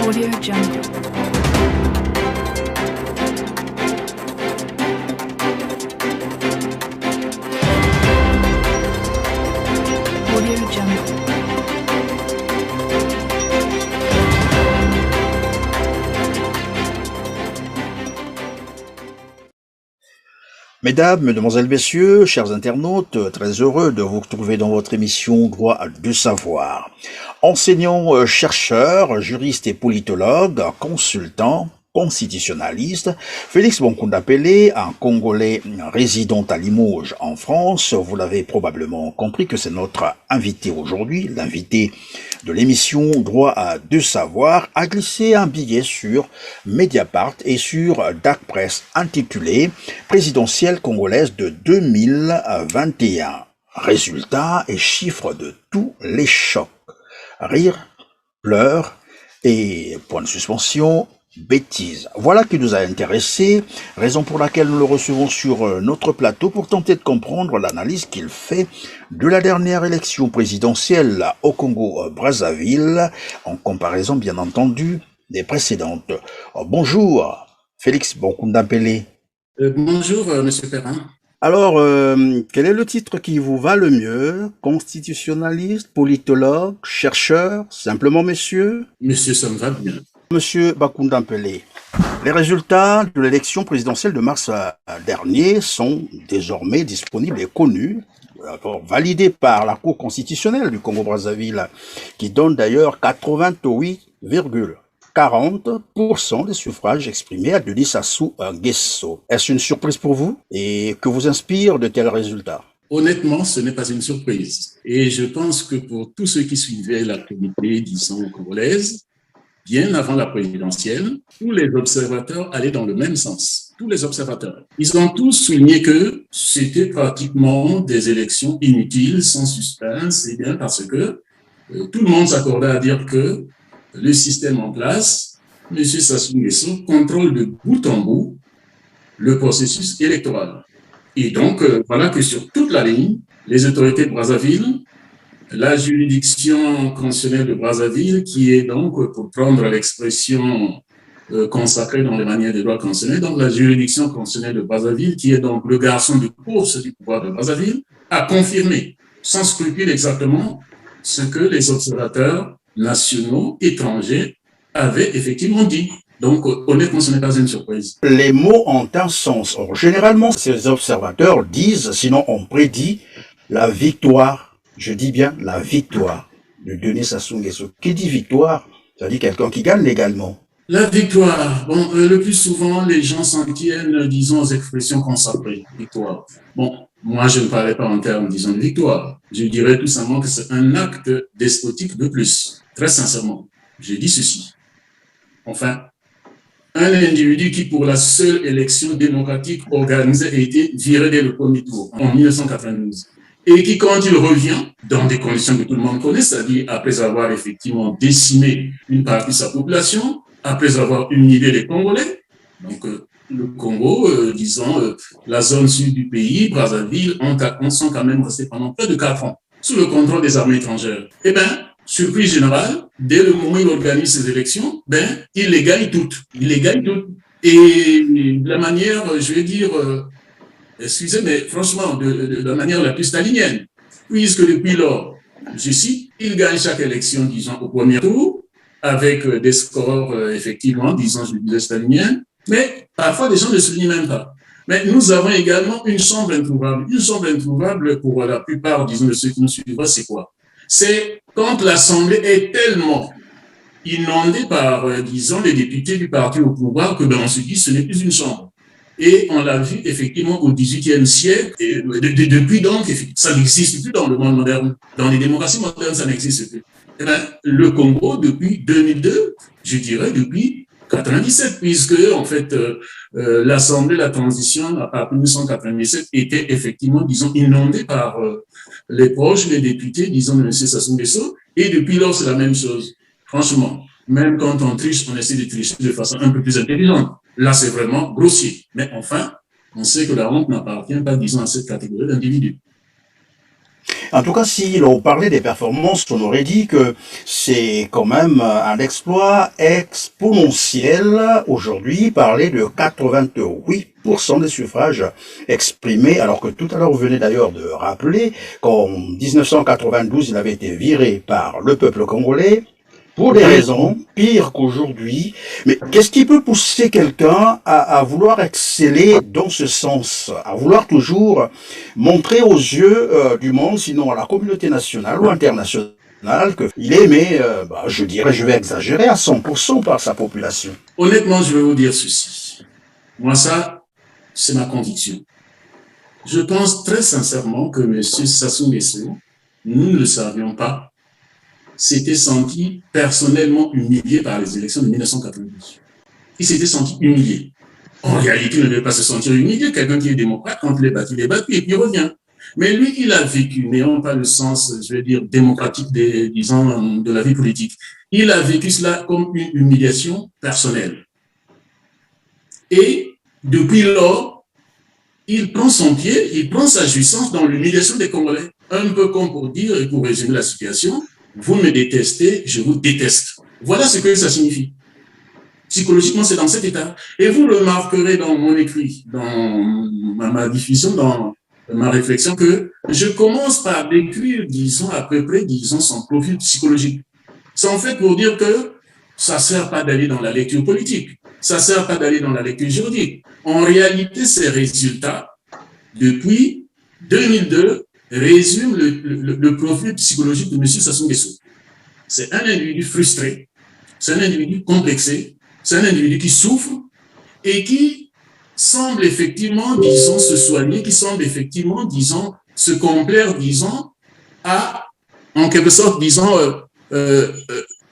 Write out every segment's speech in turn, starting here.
Audio Jungle. Audio Jungle. Mesdames, Mesdemoiselles, Messieurs, chers internautes, très heureux de vous retrouver dans votre émission Droit de savoir. Enseignant, chercheur, juriste et politologue, consultant, constitutionnaliste, Félix Bonkunda Pelé, un Congolais résident à Limoges en France, vous l'avez probablement compris que c'est notre invité aujourd'hui, l'invité de l'émission Droit de savoir, a glissé un billet sur Mediapart et sur Dark Press intitulé Présidentielle congolaise de 2021. Résultats et chiffres de tous les chocs. Rire, pleurs et point de suspension, bêtises. Voilà qui nous a intéressés, raison pour laquelle nous le recevons sur notre plateau pour tenter de comprendre l'analyse qu'il fait de la dernière élection présidentielle au Congo-Brazzaville, en comparaison bien entendu des précédentes. Bonjour, Félix Bonkunda Pelé. Bonjour, Monsieur Perrin. Alors, quel est le titre qui vous va le mieux? Constitutionnaliste, politologue, chercheur, simplement monsieur? Monsieur, ça me va bien. Monsieur Bonkunda Pelé, les résultats de l'élection présidentielle de mars dernier sont désormais disponibles et connus, validés par la Cour constitutionnelle du Congo-Brazzaville, qui donne d'ailleurs 88,40% des suffrages exprimés à Denis Sassou Nguesso. Est-ce une surprise pour vous? Et que vous inspire de tels résultats? Honnêtement, ce n'est pas une surprise. Et je pense que pour tous ceux qui suivaient l'actualité, disons, congolaise, bien avant la présidentielle, tous les observateurs allaient dans le même sens. Tous les observateurs. Ils ont tous souligné que c'était pratiquement des élections inutiles, sans suspense, et bien parce que tout le monde s'accordait à dire que le système en place, M. Sassou Nguesso contrôle de bout en bout le processus électoral. Et donc, voilà que sur toute la ligne, les autorités de Brazzaville, la juridiction constitutionnelle de Brazzaville, qui est donc, pour prendre l'expression consacrée dans les manières de droit constitutionnel, donc la juridiction constitutionnelle de Brazzaville, qui est donc le garçon de course du pouvoir de Brazzaville, a confirmé sans scrupule exactement ce que les observateurs nationaux, étrangers, avaient effectivement dit. Donc, honnêtement, ce n'est pas une surprise. Les mots ont un sens. Or, généralement, ces observateurs disent, sinon on prédit, la victoire. Je dis bien la victoire de Denis Sassou Nguesso. Qui dit victoire? Ça dit quelqu'un qui gagne légalement. La victoire. Bon, le plus souvent, les gens s'en tiennent, disons, aux expressions consacrées. Victoire. Bon, moi, je ne parlais pas en termes, disons, de victoire. Je dirais tout simplement que c'est un acte despotique de plus. Très sincèrement, je dis ceci. Enfin, un individu qui, pour la seule élection démocratique organisée, a été viré dès le premier tour, en 1992. Et qui, quand il revient, dans des conditions que tout le monde connaît, c'est-à-dire après avoir effectivement décimé une partie de sa population, après avoir humilié les Congolais, donc le Congo, disons, la zone sud du pays, Brazzaville, sont quand même restés pendant près de 4 ans sous le contrôle des armées étrangères. Eh bien, surprise générale, dès le moment où il organise ces élections, il les gagne toutes. Il les gagne toutes. Et de la manière, je vais dire, excusez, mais franchement, de la manière la plus stalinienne, puisque depuis lors, je cite, il gagne chaque élection, disons, au premier tour, avec des scores, effectivement, disons, je disais staliniennes, mais parfois, les gens ne se souviennent même pas. Mais nous avons également une chambre introuvable. Une chambre introuvable, pour la plupart, disons, de ceux qui nous suivent, c'est quoi? C'est quand l'Assemblée est tellement inondée par, disons, les députés du parti au pouvoir que on se dit ce n'est plus une chambre. Et on l'a vu effectivement au XVIIIe siècle, et depuis donc, ça n'existe plus dans le monde moderne. Dans les démocraties modernes, ça n'existe plus. Et le Congo, depuis 2002, je dirais depuis 97, puisque en fait l'Assemblée, la transition à partir de 1997 était effectivement, disons, inondée par les proches, les députés, disons, de M. Sassou Nguesso, et depuis lors, c'est la même chose. Franchement, même quand on triche, on essaie de tricher de façon un peu plus intelligente. Là, c'est vraiment grossier. Mais enfin, on sait que la honte n'appartient pas, disons, à cette catégorie d'individus. En tout cas, si l'on parlait des performances, on aurait dit que c'est quand même un exploit exponentiel aujourd'hui, parler de 88% des suffrages exprimés, alors que tout à l'heure vous venez d'ailleurs de rappeler qu'en 1992, il avait été viré par le peuple congolais pour des raisons pires qu'aujourd'hui. Mais qu'est-ce qui peut pousser quelqu'un à vouloir exceller dans ce sens, à vouloir toujours montrer aux yeux du monde, sinon à la communauté nationale ou internationale, qu'il est aimé, je dirais, je vais exagérer, à 100% par sa population? Honnêtement, je vais vous dire ceci. Moi, ça, c'est ma conviction. Je pense très sincèrement que M. Sassou Nguesso, nous ne le savions pas, s'était senti personnellement humilié par les élections de 1992. Il s'était senti humilié. En réalité, il ne devait pas se sentir humilié. Quelqu'un qui est démocrate, quand il est battu et puis il revient. Mais lui, il a vécu, n'ayant pas le sens, je vais dire, démocratique, disons, de la vie politique. Il a vécu cela comme une humiliation personnelle. Et depuis lors, il prend son pied, il prend sa jouissance dans l'humiliation des Congolais. Un peu comme pour dire, et pour résumer la situation, vous me détestez, je vous déteste. Voilà ce que ça signifie. Psychologiquement, c'est dans cet état. Et vous remarquerez dans mon écrit, dans ma diffusion, dans ma réflexion, que je commence par décrire, disons, à peu près, disons, son profil psychologique. C'est en fait pour dire que ça ne sert pas d'aller dans la lecture politique. Ça ne sert pas d'aller dans la lecture juridique. En réalité, ces résultats, depuis 2002, résume le profil psychologique de M. Sassou Nguesso. C'est un individu frustré, c'est un individu complexé, c'est un individu qui souffre et qui semble effectivement, disons, se soigner, qui semble effectivement, disons, se complaire, disons, à, en quelque sorte, disons,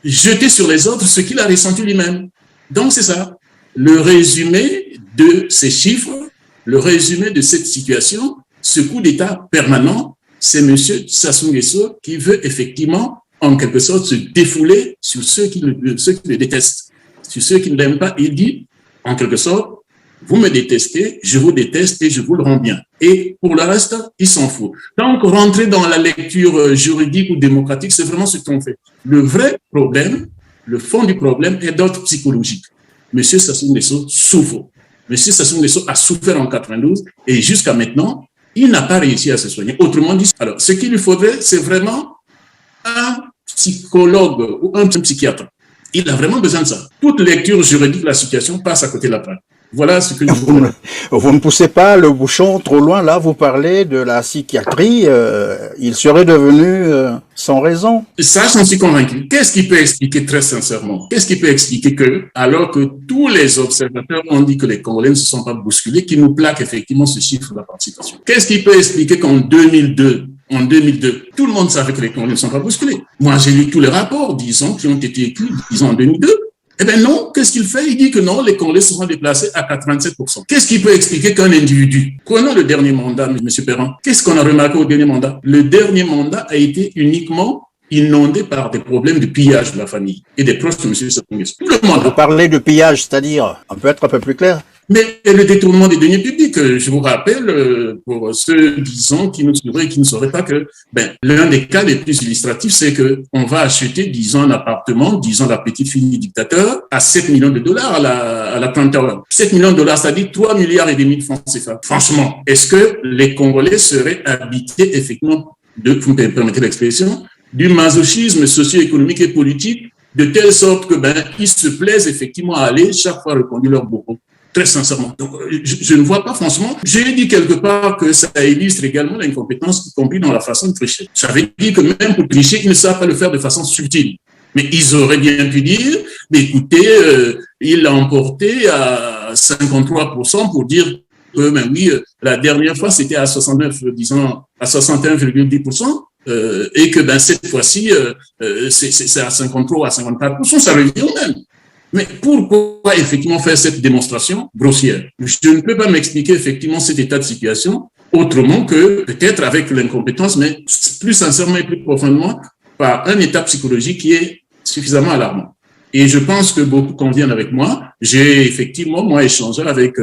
jeter sur les autres ce qu'il a ressenti lui-même. Donc, c'est ça. Le résumé de ces chiffres, le résumé de cette situation, ce coup d'État permanent, c'est M. Sassou Nguesso qui veut effectivement, en quelque sorte, se défouler sur ceux qui le détestent, sur ceux qui ne l'aiment pas. Il dit, en quelque sorte, vous me détestez, je vous déteste et je vous le rends bien. Et pour le reste, il s'en fout. Donc, rentrer dans la lecture juridique ou démocratique, c'est vraiment ce qu'on fait. Le vrai problème, le fond du problème est d'ordre psychologique. M. Sassou Nguesso souffre. M. Sassou Nguesso a souffert en 92 et jusqu'à maintenant, il n'a pas réussi à se soigner. Autrement dit, alors, ce qu'il lui faudrait, c'est vraiment un psychologue ou un psychiatre. Il a vraiment besoin de ça. Toute lecture juridique de la situation passe à côté de la plaque. Voilà ce que je vous dis. Vous ne poussez pas le bouchon trop loin. Là, vous parlez de la psychiatrie. Il serait devenu sans raison. Ça, j'en suis convaincu. Qu'est-ce qui peut expliquer très sincèrement? Qu'est-ce qui peut expliquer que, alors que tous les observateurs ont dit que les Congolais ne se sont pas bousculés, qu'ils nous plaquent effectivement ce chiffre de la participation? Qu'est-ce qui peut expliquer qu'en 2002, tout le monde savait que les Congolais ne sont pas bousculés? Moi, j'ai lu tous les rapports, disons, qui ont été écrits, disons, en 2002. Eh bien non, qu'est-ce qu'il fait? Il dit que non, les Congolais seront déplacés à 87%. Qu'est-ce qui peut expliquer qu'un individu, prenons le dernier mandat, M. Perrin, qu'est-ce qu'on a remarqué au dernier mandat? Le dernier mandat a été uniquement inondé par des problèmes de pillage de la famille et des proches de M. Sassou Nguesso. Tout le mandat. Vous parlez de pillage, c'est-à-dire, on peut être un peu plus clair? Mais le détournement des deniers publics, je vous rappelle, pour ceux, disons, qui ne sauraient pas que, l'un des cas les plus illustratifs, c'est que on va acheter, disons, un appartement, disons, la petite fille du dictateur, à 7 millions de dollars à la Tower. 7 millions de dollars, c'est-à-dire 3 milliards et demi de francs CFA. Franchement, est-ce que les Congolais seraient habités, effectivement, vous me permettez l'expression, du masochisme socio-économique et politique, de telle sorte que, ils se plaisent effectivement à aller chaque fois reconduire leur bourreau? Très sincèrement. Donc, je ne vois pas, franchement. J'ai dit quelque part que ça illustre également l'incompétence, y compris dans la façon de tricher. Ça veut dire que même pour tricher, ils ne savent pas le faire de façon subtile. Mais ils auraient bien pu dire, écoutez, il l'a emporté à 53% pour dire que, oui, la dernière fois, c'était à 69, disons, à 61,10%. Et que, cette fois-ci, c'est à 53 ou à 54%, ça revient au même. Mais pourquoi effectivement faire cette démonstration grossière? Je ne peux pas m'expliquer effectivement cet état de situation autrement que peut-être avec l'incompétence, mais plus sincèrement et plus profondément par un état psychologique qui est suffisamment alarmant. Et je pense que beaucoup conviennent avec moi. J'ai effectivement, moi, échangé avec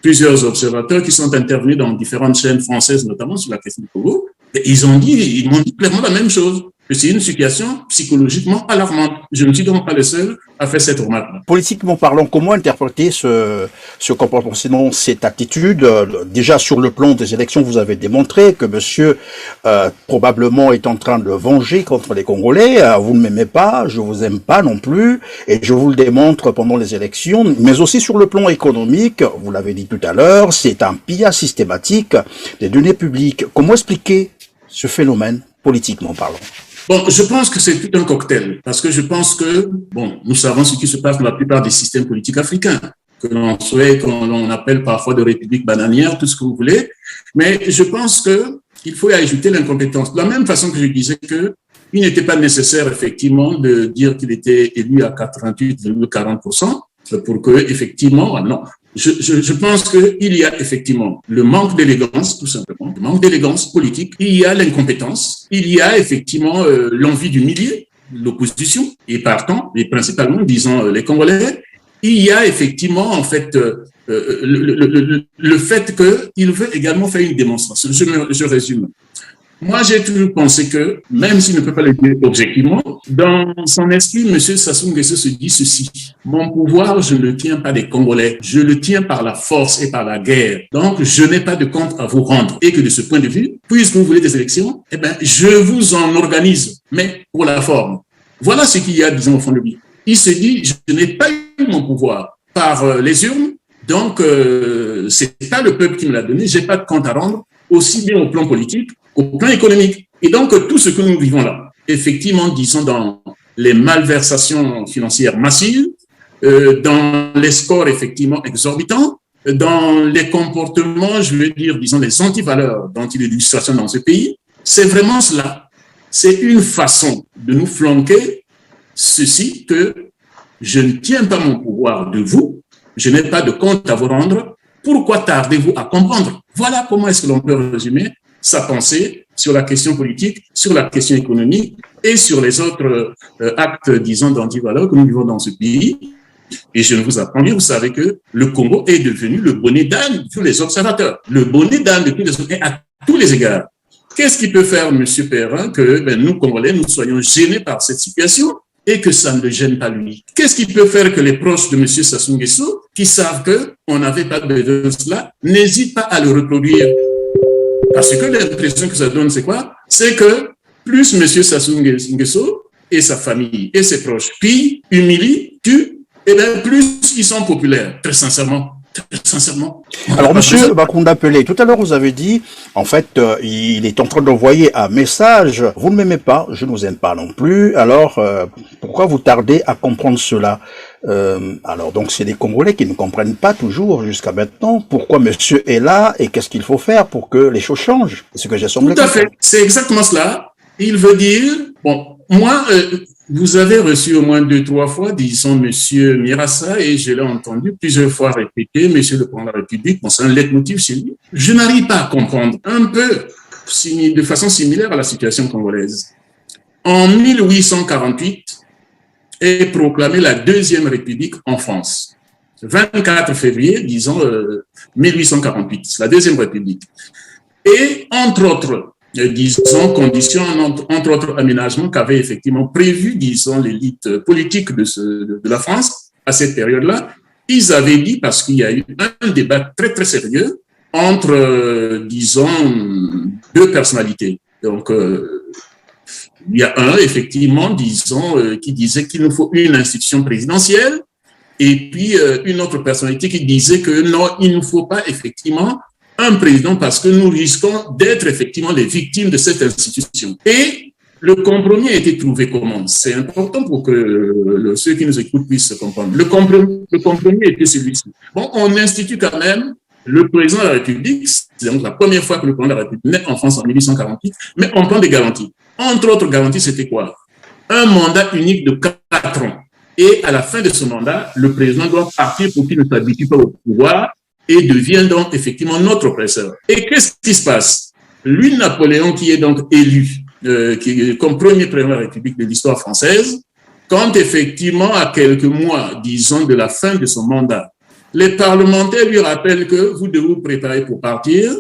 plusieurs observateurs qui sont intervenus dans différentes chaînes françaises, notamment sur la question du Congo. Ils m'ont dit clairement la même chose. C'est une situation psychologiquement alarmante. Je ne suis donc pas le seul à faire cette remarque. Politiquement parlant, comment interpréter ce comportement, cette attitude? Déjà sur le plan des élections, vous avez démontré que monsieur probablement est en train de venger contre les Congolais. Vous ne m'aimez pas, je vous aime pas non plus, et je vous le démontre pendant les élections. Mais aussi sur le plan économique, vous l'avez dit tout à l'heure, c'est un pillage systématique des données publiques. Comment expliquer ce phénomène politiquement parlant? Bon, je pense que c'est tout un cocktail, parce que je pense que, bon, nous savons ce qui se passe dans la plupart des systèmes politiques africains, que l'on souhaite, qu'on appelle parfois de républiques bananières, tout ce que vous voulez, mais je pense que il faut y ajouter l'incompétence. De la même façon que je disais que il n'était pas nécessaire, effectivement, de dire qu'il était élu à 88,40% pour que, effectivement, non. Je pense qu'il y a effectivement le manque d'élégance, tout simplement, le manque d'élégance politique. Il y a l'incompétence. Il y a effectivement l'envie d'humilier l'opposition et partant, et principalement, disons, les Congolais. Il y a effectivement, en fait, le fait qu'il veut également faire une démonstration. Je résume. Moi, j'ai toujours pensé que, même s'il ne peut pas le dire objectivement, dans son esprit, M. Sassou Nguesso se dit ceci. Mon pouvoir, je ne le tiens pas des Congolais. Je le tiens par la force et par la guerre. Donc, je n'ai pas de compte à vous rendre. Et que de ce point de vue, puisque vous voulez des élections, eh ben, je vous en organise, mais pour la forme. Voilà ce qu'il y a, disons, au fond de lui. Il se dit, je n'ai pas eu mon pouvoir par les urnes. Donc, c'est pas le peuple qui me l'a donné. J'ai pas de compte à rendre, aussi bien au plan politique au plan économique. Et donc, tout ce que nous vivons là, effectivement, disons, dans les malversations financières massives, dans les scores, effectivement, exorbitants, dans les comportements, je veux dire, disons, les antivaleurs dont il est l'illustration dans ce pays, c'est vraiment cela. C'est une façon de nous flanquer ceci que je ne tiens pas mon pouvoir de vous, je n'ai pas de compte à vous rendre, pourquoi tardez-vous à comprendre? Voilà comment est-ce que l'on peut résumer sa pensée sur la question politique, sur la question économique et sur les autres actes, disons, d'antivaleur que nous vivons dans ce pays. Et je ne vous apprends rien, vous savez que le Congo est devenu le bonnet d'âne de tous les observateurs, le bonnet d'âne de tous les autres, et à tous les égards. Qu'est-ce qu'il peut faire, M. Perrin, que nous, Congolais, nous soyons gênés par cette situation et que ça ne le gêne pas lui? Qu'est-ce qu'il peut faire que les proches de M. Sassou Nguesso, qui savent qu'on n'avait pas besoin de cela, n'hésitent pas à le reproduire? Parce que l'impression que ça donne, c'est quoi? C'est que plus M. Sassou Nguesso et sa famille et ses proches pillent, humilient, tuent, et bien plus ils sont populaires, très sincèrement. Très sincèrement. Alors, monsieur Bakunda Pelé, tout à l'heure, vous avez dit, en fait, il est en train d'envoyer un message. Vous ne m'aimez pas, je ne vous aime pas non plus. Alors, pourquoi vous tardez à comprendre cela? Alors, donc, c'est les Congolais qui ne comprennent pas toujours jusqu'à maintenant pourquoi monsieur est là et qu'est-ce qu'il faut faire pour que les choses changent. C'est ce que j'ai semblé. Tout à fait. C'est exactement cela. Il veut dire, bon, moi, vous avez reçu au moins 2-3 fois, disons, monsieur Mirassa, et je l'ai entendu plusieurs fois répéter, monsieur le président de la République, bon, c'est un leitmotiv chez lui. Je n'arrive pas à comprendre, un peu de façon similaire à la situation congolaise. En 1848 est proclamée la Deuxième République en France. 24 février, disons, 1848, la Deuxième République. Et, entre autres, disons, conditions, entre autres aménagements qu'avait effectivement prévu, disons, l'élite politique de la France à cette période-là, ils avaient dit, parce qu'il y a eu un débat très, très sérieux entre, disons, deux personnalités. Donc, il y a un, effectivement, disons, qui disait qu'il nous faut une institution présidentielle, et puis une autre personnalité qui disait que non, il ne faut pas, effectivement, un président parce que nous risquons d'être effectivement les victimes de cette institution. Et le compromis a été trouvé comment? C'est important pour que ceux qui nous écoutent puissent se comprendre. Le compromis était celui-ci. Bon, on institue quand même le président de la République, c'est donc la première fois que le président de la République naît en France en 1848, mais on prend des garanties. Entre autres garanties, c'était quoi? Un mandat unique de 4 ans. Et à la fin de ce mandat, le président doit partir pour qu'il ne s'habitue pas au pouvoir et devient donc effectivement notre oppresseur. Et qu'est-ce qui se passe? Lui, Napoléon, qui est donc élu comme premier président de la République de l'histoire française, quand effectivement, à quelques mois, disons, de la fin de son mandat, les parlementaires lui rappellent que vous devez vous préparer pour partir,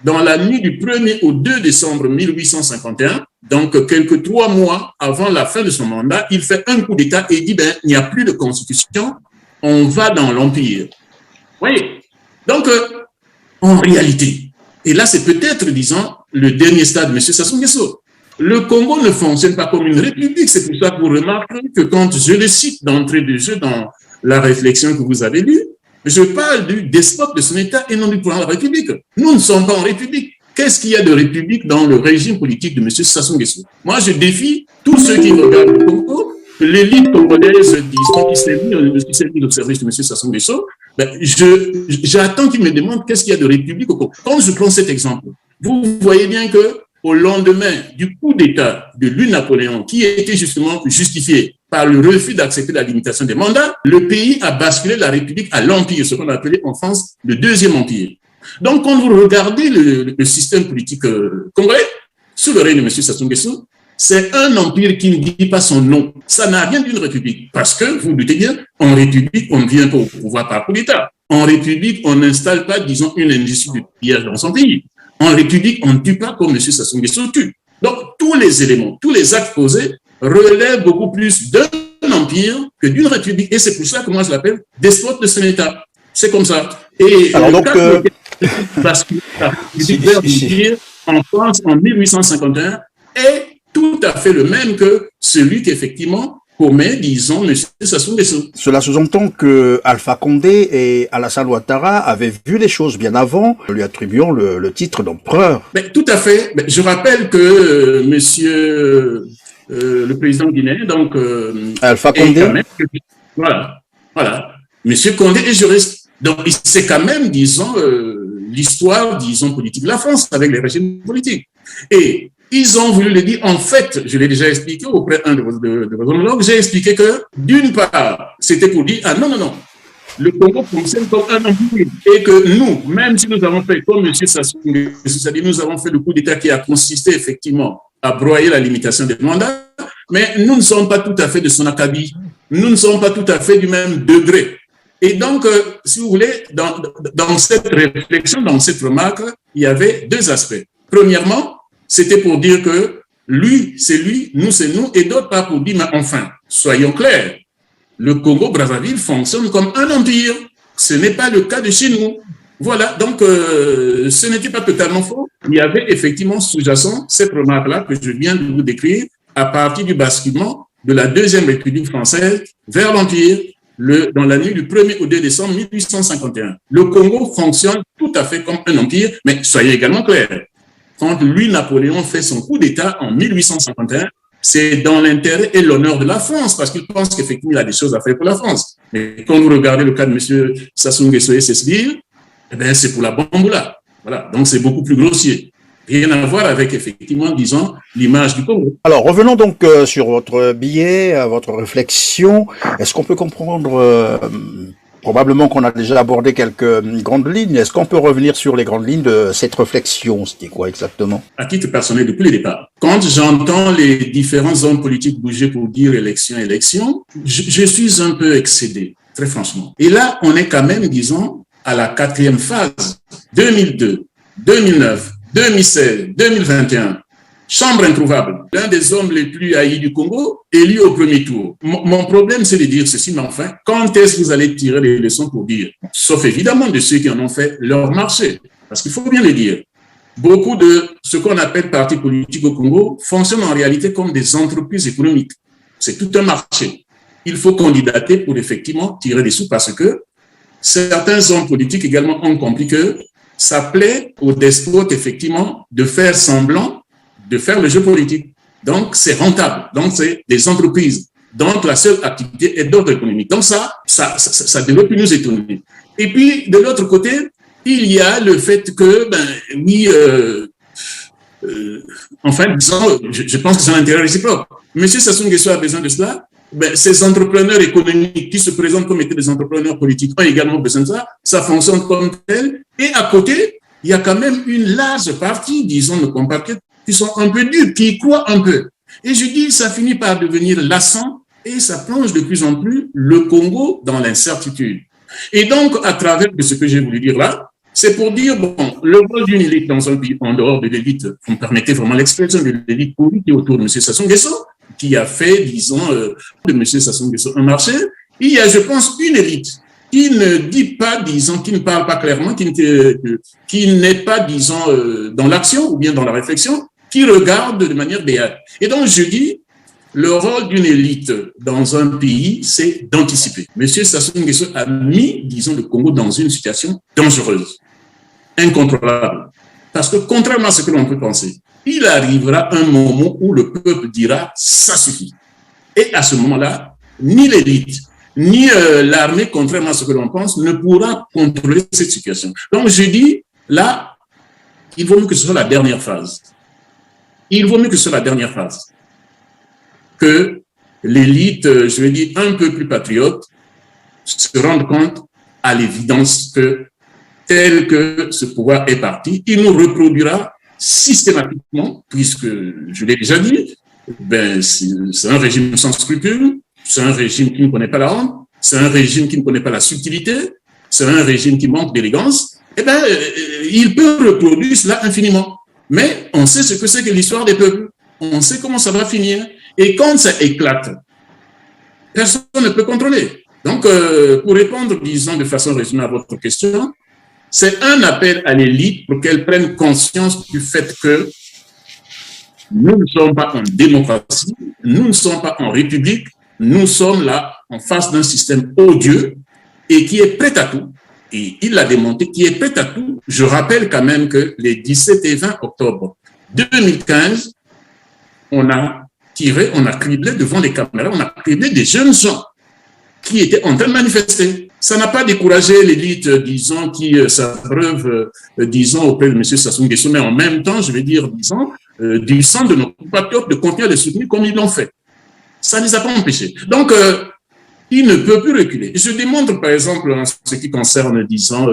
dans la nuit du 1er au 2 décembre 1851, donc quelques 3 mois avant la fin de son mandat, il fait un coup d'État et dit, il n'y a plus de constitution, on va dans l'Empire. Vous voyez? Donc, en réalité, et là c'est peut-être, disons, le dernier stade de M. Sassou Nguesso, le Congo ne fonctionne pas comme une république. C'est pour ça que vous remarquez que quand je le cite d'entrée de jeu dans la réflexion que vous avez lue, je parle du despote de son État et non du pouvoir de la République. Nous ne sommes pas en République. Qu'est-ce qu'il y a de république dans le régime politique de M. Sassou Nguesso? Moi, je défie tous ceux qui regardent le Congo, l'élite congolaise, disons, qui s'est mis au service de M. Sassou Nguesso. J'attends qu'ils me demandent qu'est-ce qu'il y a de république au Congo. Quand je prends cet exemple, vous voyez bien que au lendemain du coup d'État de Louis-Napoléon, qui était justement justifié par le refus d'accepter la limitation des mandats, le pays a basculé la République à l'Empire, ce qu'on appelait en France le Deuxième Empire. Donc, quand vous regardez le système politique congolais, sous le règne de M. Sassou Nguesso, c'est un empire qui ne dit pas son nom. Ça n'a rien d'une république. Parce que, vous doutez bien, en république, on ne vient pas au pouvoir par coup d'État. En république, on n'installe pas, disons, une industrie de pillage dans son pays. En République, on ne tue pas comme M. Sassou Nguesso tue. Donc, tous les éléments, tous les actes posés relèvent beaucoup plus d'un empire que d'une république. Et c'est pour ça que moi, je l'appelle despote de son État. C'est comme ça. Et alors le donc, parce que la République en France, en 1851, est tout à fait le même que celui qu'effectivement commet, disons, M. Sassou Nguesso. Cela sous-entend que Alpha Condé et Alassane Ouattara avaient vu les choses bien avant, lui attribuant le titre d'empereur. Mais tout à fait. Mais je rappelle que monsieur le président guinéen, donc Alpha Condé. Voilà. Monsieur Condé est juriste. Donc, c'est quand même, disons, l'histoire, disons, politique de la France avec les régimes politiques. Et ils ont voulu le dire, en fait, je l'ai déjà expliqué auprès d'un de vos homologues, j'ai expliqué que, d'une part, c'était pour dire, non, le Congo fonctionne comme un empire et que nous, même si nous avons fait, comme M. Sassou Nguesso, c'est-à-dire nous avons fait le coup d'État qui a consisté effectivement à broyer la limitation des mandats, mais nous ne sommes pas tout à fait de son acabit, nous ne sommes pas tout à fait du même degré. Et donc, si vous voulez, dans cette réflexion, dans cette remarque, il y avait deux aspects. Premièrement, c'était pour dire que lui, c'est lui, nous, c'est nous, et d'autre part pour dire, mais enfin, soyons clairs, le Congo-Brazzaville fonctionne comme un empire. Ce n'est pas le cas de chez nous. Voilà, donc ce n'était pas totalement faux. Il y avait effectivement sous-jacent cette remarque-là que je viens de vous décrire à partir du basculement de la Deuxième République française vers l'Empire dans la nuit du 1er au 2 décembre 1851. Le Congo fonctionne tout à fait comme un empire, mais soyez également clairs. Quand Louis-Napoléon fait son coup d'État en 1851, c'est dans l'intérêt et l'honneur de la France, parce qu'il pense qu'effectivement, il a des choses à faire pour la France. Mais quand vous regardez le cas de M. Sassou Nguesso et ses sbires, eh bien, c'est pour la bamboula. Voilà. Donc, c'est beaucoup plus grossier. Rien à voir avec, effectivement, disons, l'image du Congo. Alors, revenons donc sur votre billet, votre réflexion. Est-ce qu'on peut comprendre, probablement qu'on a déjà abordé quelques grandes lignes, est-ce qu'on peut revenir sur les grandes lignes de cette réflexion? C'était quoi exactement? À titre personnel, depuis le départ, quand j'entends les différents hommes politiques bouger pour dire élection, je suis un peu excédé, très franchement. Et là, on est quand même, disons, à la 4e phase, 2002, 2009, 2016, 2021, chambre introuvable, l'un des hommes les plus haïs du Congo, élu au premier tour. Mon problème, c'est de dire ceci, mais enfin, quand est-ce que vous allez tirer les leçons pour dire, sauf évidemment de ceux qui en ont fait leur marché, parce qu'il faut bien le dire, beaucoup de ce qu'on appelle partis politiques au Congo fonctionnent en réalité comme des entreprises économiques. C'est tout un marché. Il faut candidater pour effectivement tirer des sous parce que certains hommes politiques également ont compris que ça plaît aux despotes, effectivement, de faire semblant de faire le jeu politique. Donc, c'est rentable. Donc, c'est des entreprises. Donc, la seule activité est d'ordre économique. Donc, ça devrait plus nous étonner. Et puis, de l'autre côté, il y a le fait que, enfin, disons, je pense que c'est un intérêt réciproque. Monsieur Sassou Nguesso a besoin de cela. Ces entrepreneurs économiques qui se présentent comme étant des entrepreneurs politiques ont également besoin de ça. Ça fonctionne comme tel. Et à côté, il y a quand même une large partie, disons, de compatriotes qui sont un peu durs, qui y croient un peu. Et je dis, ça finit par devenir lassant et ça plonge de plus en plus le Congo dans l'incertitude. Et donc, à travers ce que j'ai voulu dire là, C'est pour dire, bon, le rôle d'une élite dans un pays, en dehors de l'élite, vous me permettez vraiment l'expression de l'élite politique autour de M. Sassou Nguesso, qui a fait, disons, de M. Sassou Nguesso un marché. Il y a, je pense, une élite qui ne dit pas, disons, qui ne parle pas clairement, qui n'est pas, disons, dans l'action ou bien dans la réflexion, qui regarde de manière béate. Et donc, je dis, le rôle d'une élite dans un pays, c'est d'anticiper. M. Sassou Nguesso a mis, disons, le Congo dans une situation dangereuse, incontrôlable. Parce que, contrairement à ce que l'on peut penser, il arrivera un moment où le peuple dira « ça suffit ». Et à ce moment-là, ni l'élite, ni l'armée, contrairement à ce que l'on pense, ne pourra contrôler cette situation. Donc, je dis, là, il vaut mieux que ce soit la dernière phase. Il vaut mieux que ce soit la dernière phase. Que l'élite, je vais dire, un peu plus patriote, se rende compte à l'évidence que tel que ce pouvoir est parti, il nous reproduira systématiquement, puisque, je l'ai déjà dit, ben, c'est un régime sans scrupules, c'est un régime qui ne connaît pas la honte, c'est un régime qui ne connaît pas la subtilité, c'est un régime qui manque d'élégance, eh ben, il peut reproduire cela infiniment. Mais on sait ce que c'est que l'histoire des peuples, on sait comment ça va finir, et quand ça éclate, personne ne peut contrôler. Donc, pour répondre, disons, de façon résumée à votre question, c'est un appel à l'élite pour qu'elle prenne conscience du fait que nous ne sommes pas en démocratie, nous ne sommes pas en république, nous sommes là en face d'un système odieux et qui est prêt à tout. Et il l'a démontré, qui est prêt à tout. Je rappelle quand même que les 17 et 20 octobre 2015, on a tiré, on a criblé devant les caméras, on a criblé des jeunes gens qui étaient en train de manifester. Ça n'a pas découragé l'élite, disons, qui s'abreuve, disons, auprès de M. Sassou Nguesso, mais en même temps, je vais dire, disons, du sang de nos compatriotes de continuer à les soutenir comme ils l'ont fait. Ça ne les a pas empêchés. Donc, il ne peut plus reculer. Je démontre, par exemple, en ce qui concerne, disons,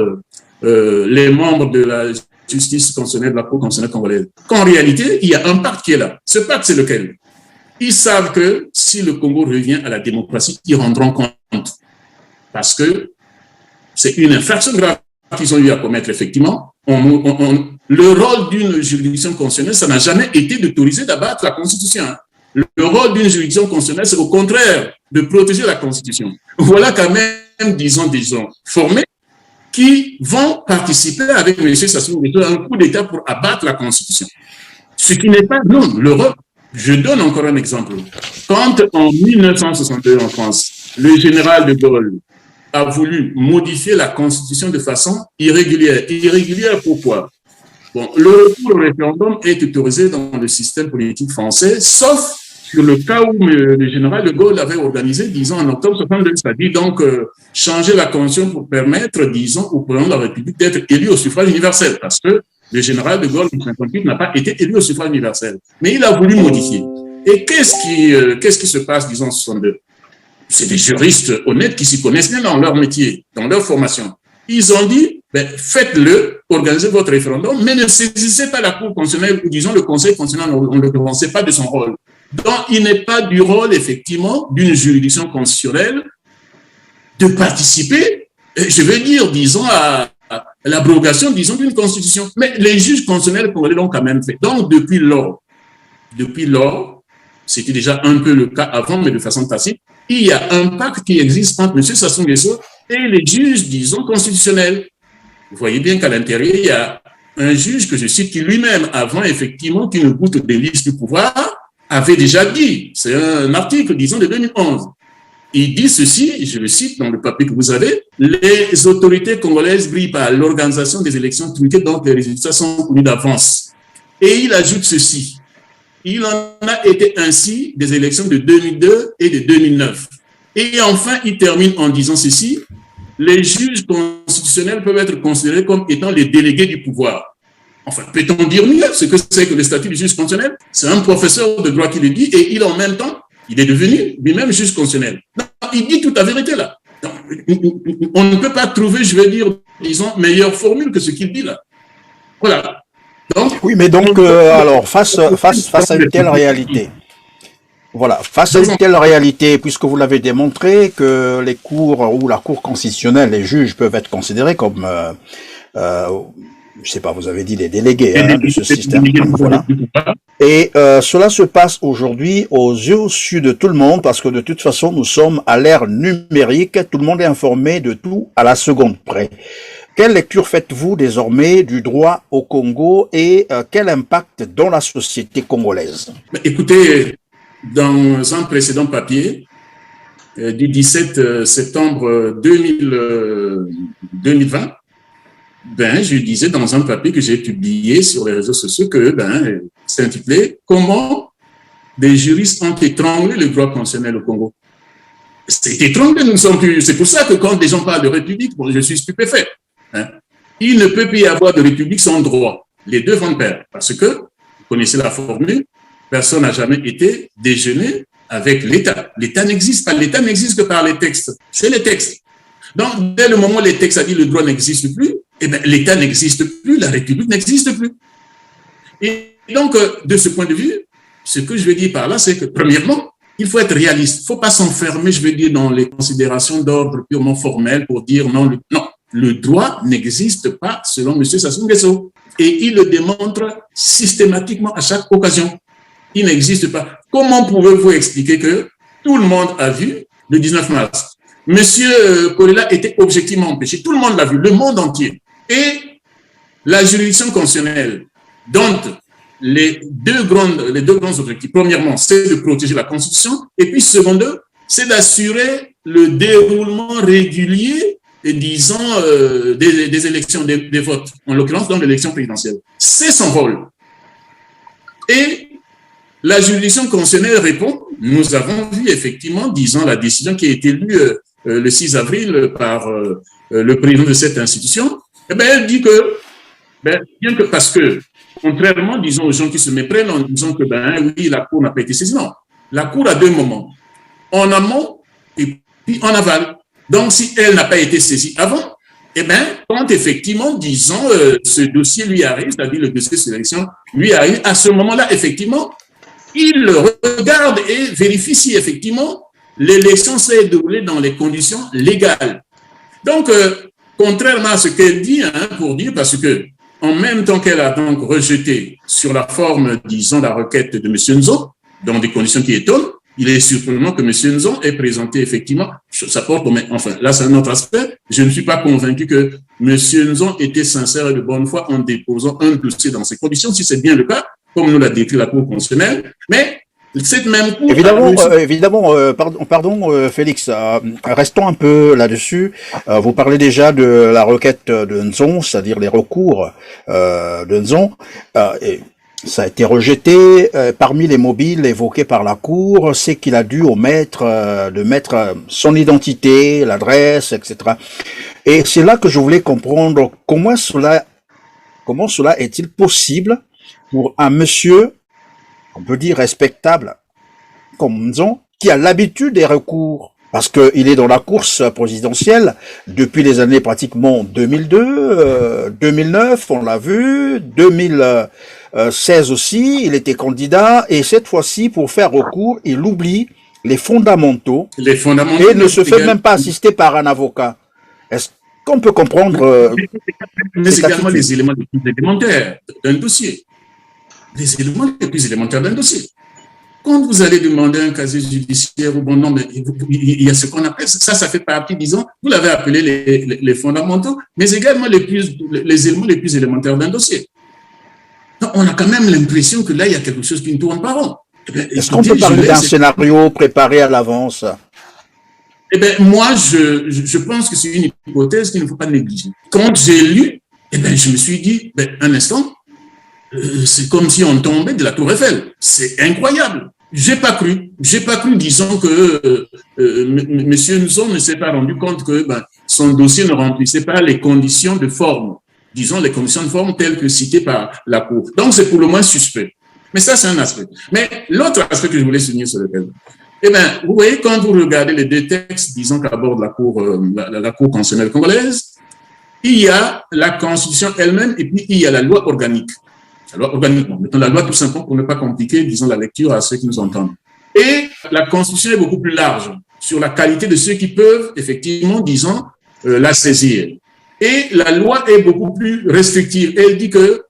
les membres de la justice constitutionnelle, de la Cour constitutionnelle congolaise, qu'en réalité, il y a un pacte qui est là. Ce pacte, c'est lequel? Ils savent que si le Congo revient à la démocratie, ils rendront compte. Parce que c'est une infraction grave qu'ils ont eu à commettre, effectivement. Le rôle d'une juridiction constitutionnelle, ça n'a jamais été d'autoriser d'abattre la Constitution. Le rôle d'une juridiction constitutionnelle, c'est au contraire de protéger la Constitution. Voilà quand même, disons, des gens formés qui vont participer avec M. Sassou Nguesso à un coup d'État pour abattre la Constitution. Ce qui n'est pas, non, l'Europe. Je donne encore un exemple. Quand en 1962 en France, le général de Gaulle a voulu modifier la Constitution de façon irrégulière. Irrégulière pourquoi? Bon, le recours au référendum est autorisé dans le système politique français, sauf sur le cas où le général de Gaulle avait organisé, disons, en octobre 62, c'est-à-dire donc changer la Constitution pour permettre, disons, au président de la République d'être élu au suffrage universel, parce que le général de Gaulle, en 58, n'a pas été élu au suffrage universel. Mais il a voulu modifier. Et qu'est-ce qui se passe, disons, en 62? C'est des juristes honnêtes qui s'y connaissent bien dans leur métier, dans leur formation. Ils ont dit, ben, faites-le, organisez votre référendum, mais ne saisissez pas la Cour constitutionnelle, ou disons le Conseil constitutionnel, on ne le pensait pas de son rôle. Donc, il n'est pas du rôle, effectivement, d'une juridiction constitutionnelle de participer, je veux dire, disons, à l'abrogation, disons, d'une constitution. Mais les juges constitutionnels congolais l'ont quand même fait. Donc, depuis lors, c'était déjà un peu le cas avant, mais de façon tacite, il y a un pacte qui existe entre M. Sassou Nguesso et les juges, disons, constitutionnels. Vous voyez bien qu'à l'intérieur, il y a un juge que je cite qui lui-même, avant effectivement qu'une goutte de délice du pouvoir, avait déjà dit, c'est un article, disons, de 2011. Il dit ceci, je le cite dans le papier que vous avez, les autorités congolaises brillent par l'organisation des élections truquées, donc les résultats sont connus d'avance. Et il ajoute ceci, il en a été ainsi des élections de 2002 et de 2009. Et enfin, il termine en disant ceci, les juges constitutionnels peuvent être considérés comme étant les délégués du pouvoir. Enfin, peut-on dire mieux ce que c'est que le statut du juge constitutionnel? C'est un professeur de droit qui le dit et il, en même temps, il est devenu lui-même juge constitutionnel. Donc, il dit toute la vérité là. Donc, on ne peut pas trouver, je vais dire, disons, meilleure formule que ce qu'il dit là. Voilà. Donc, oui, mais donc, alors, face à une telle réalité, voilà, face à une telle réalité, puisque vous l'avez démontré, que les cours ou la Cour constitutionnelle, les juges peuvent être considérés comme Je sais pas, vous avez dit les délégués de ce système. délégués Voilà. Et cela se passe aujourd'hui aux yeux de tout le monde parce que de toute façon, nous sommes à l'ère numérique. Tout le monde est informé de tout à la seconde près. Quelle lecture faites-vous désormais du droit au Congo et quel impact dans la société congolaise? Écoutez, dans un précédent papier du 17 septembre 2020, je disais dans un papier que j'ai publié sur les réseaux sociaux que c'est intitulé « Comment des juristes ont étranglé le droit constitutionnel au Congo ». C'est étranglé, nous ne sommes plus. C'est pour ça que quand les gens parlent de république, je suis stupéfait. Il ne peut plus y avoir de république sans droit. Les deux vont de pair. Parce que, vous connaissez la formule, personne n'a jamais été déjeuné avec l'État. L'État n'existe pas. L'État n'existe que par les textes. C'est les textes. Donc, dès le moment où les textes ont dit le droit n'existe plus, l'État n'existe plus, la République n'existe plus. Et donc, de ce point de vue, ce que je veux dire par là, c'est que, premièrement, il faut être réaliste. Il ne faut pas s'enfermer, je veux dire, dans les considérations d'ordre purement formel pour dire non. Non, le droit n'existe pas selon M. Sassou Nguesso. Et il le démontre systématiquement à chaque occasion. Il n'existe pas. Comment pouvez-vous expliquer que tout le monde a vu le 19 mars? Monsieur Kolela était objectivement empêché. Tout le monde l'a vu, le monde entier. Et la juridiction constitutionnelle, dont les deux grands objectifs, premièrement, c'est de protéger la Constitution, et puis secondement, c'est d'assurer le déroulement régulier, disons, des élections, des votes, en l'occurrence dans l'élection présidentielle. C'est son rôle. Et la juridiction constitutionnelle répond, nous avons vu effectivement, disons, la décision qui a été lue le 6 avril par le président de cette institution, elle dit que, bien que parce que, contrairement, disons, aux gens qui se méprennent en disant que, oui, la Cour n'a pas été saisie, non. La Cour a deux moments, en amont et puis en aval. Donc, si elle n'a pas été saisie avant, quand effectivement, disons, ce dossier lui arrive, c'est-à-dire le dossier de sélection lui arrive, à ce moment-là, effectivement, il regarde et vérifie si effectivement l'élection s'est déroulée dans les conditions légales. Donc, contrairement à ce qu'elle dit, pour dire, parce que en même temps qu'elle a donc rejeté sur la forme, disons, la requête de M. Nzon, dans des conditions qui étonnent, il est surprenant que M. Nzon ait présenté effectivement, ça porte, enfin, là c'est un autre aspect, je ne suis pas convaincu que M. Nzon était sincère et de bonne foi en déposant un dossier dans ces conditions, si c'est bien le cas, comme nous l'a décrit la Cour constitutionnelle, mais cette même Cour... Pardon, Félix, restons un peu là-dessus. Vous parlez déjà de la requête de Nzon, c'est-à-dire les recours de Nzon, et ça a été rejeté. Parmi les mobiles évoqués par la Cour, c'est qu'il a dû omettre de mettre son identité, l'adresse, etc. Et c'est là que je voulais comprendre comment cela est-il possible pour un monsieur, on peut dire respectable, comme Nzon, qui a l'habitude des recours, parce qu'il est dans la course présidentielle depuis les années pratiquement 2002, 2009, on l'a vu, 2016 aussi, il était candidat, et cette fois-ci, pour faire recours, il oublie les fondamentaux, et ne se fait même pas assister par un avocat. Est-ce qu'on peut comprendre mais c'est également les éléments les plus élémentaires d'un dossier. Les éléments les plus élémentaires d'un dossier. Quand vous allez demander un casier judiciaire, bon non, mais il y a ce qu'on appelle, ça fait partie, disons, vous l'avez appelé les fondamentaux, mais également les éléments les plus élémentaires d'un dossier. Donc, on a quand même l'impression que là, il y a quelque chose qui ne tourne pas rond. Est-ce qu'on peut parler d'un scénario préparé à l'avance? Moi, je pense que c'est une hypothèse qu'il ne faut pas négliger. Quand j'ai lu, je me suis dit, un instant, c'est comme si on tombait de la Tour Eiffel. C'est incroyable. J'ai pas cru, disons que Monsieur Nzon ne s'est pas rendu compte que son dossier ne remplissait pas les conditions de forme, disons les conditions de forme telles que citées par la Cour. Donc c'est pour le moins suspect. Mais ça c'est un aspect. Mais l'autre aspect que je voulais souligner sur lequel, vous voyez quand vous regardez les deux textes, disons qu'aborde la Cour constitutionnelle congolaise, il y a la Constitution elle-même et puis il y a la loi organique. La loi organique, mettons la loi tout simplement pour ne pas compliquer, disons, la lecture à ceux qui nous entendent. Et la Constitution est beaucoup plus large sur la qualité de ceux qui peuvent, effectivement, disons, la saisir. Et la loi est beaucoup plus restrictive. Elle dit que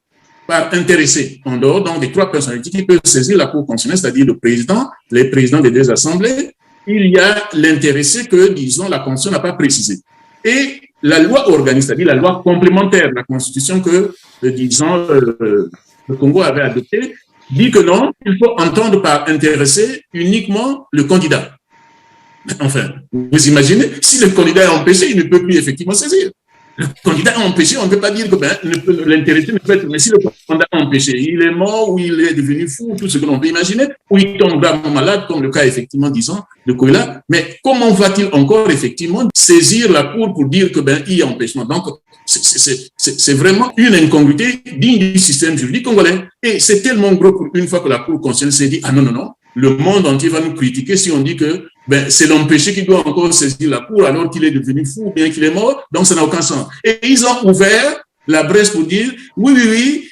par intéressé, en dehors donc des 3 personnalités qui peuvent saisir la Cour constitutionnelle, c'est-à-dire le président, les présidents des 2 assemblées, il y a l'intéressé que, disons, la Constitution n'a pas précisé. Et la loi organique, c'est-à-dire la loi complémentaire de la Constitution que, disons, le Congo avait adoptée, dit que non, il faut entendre par intéressé uniquement le candidat. Enfin, vous imaginez, si le candidat est empêché, il ne peut plus effectivement saisir. Le candidat est empêché, on ne peut pas dire que l'intéressé ne peut être, mais si le candidat est empêché, il est mort ou il est devenu fou, tout ce que l'on peut imaginer, ou il tombe gravement malade, comme le cas effectivement, disons, de Koila, mais comment va-t-il encore effectivement saisir la Cour pour dire que il y a empêchement? Donc, c'est vraiment une incongruité digne du système juridique congolais. Et c'est tellement gros pour une fois que la Cour constitutionnelle s'est dit, ah non, non, non, le monde entier va nous critiquer si on dit que c'est l'empêché qui doit encore saisir la Cour alors qu'il est devenu fou ou bien qu'il est mort, donc ça n'a aucun sens. Et ils ont ouvert la brèche pour dire, oui,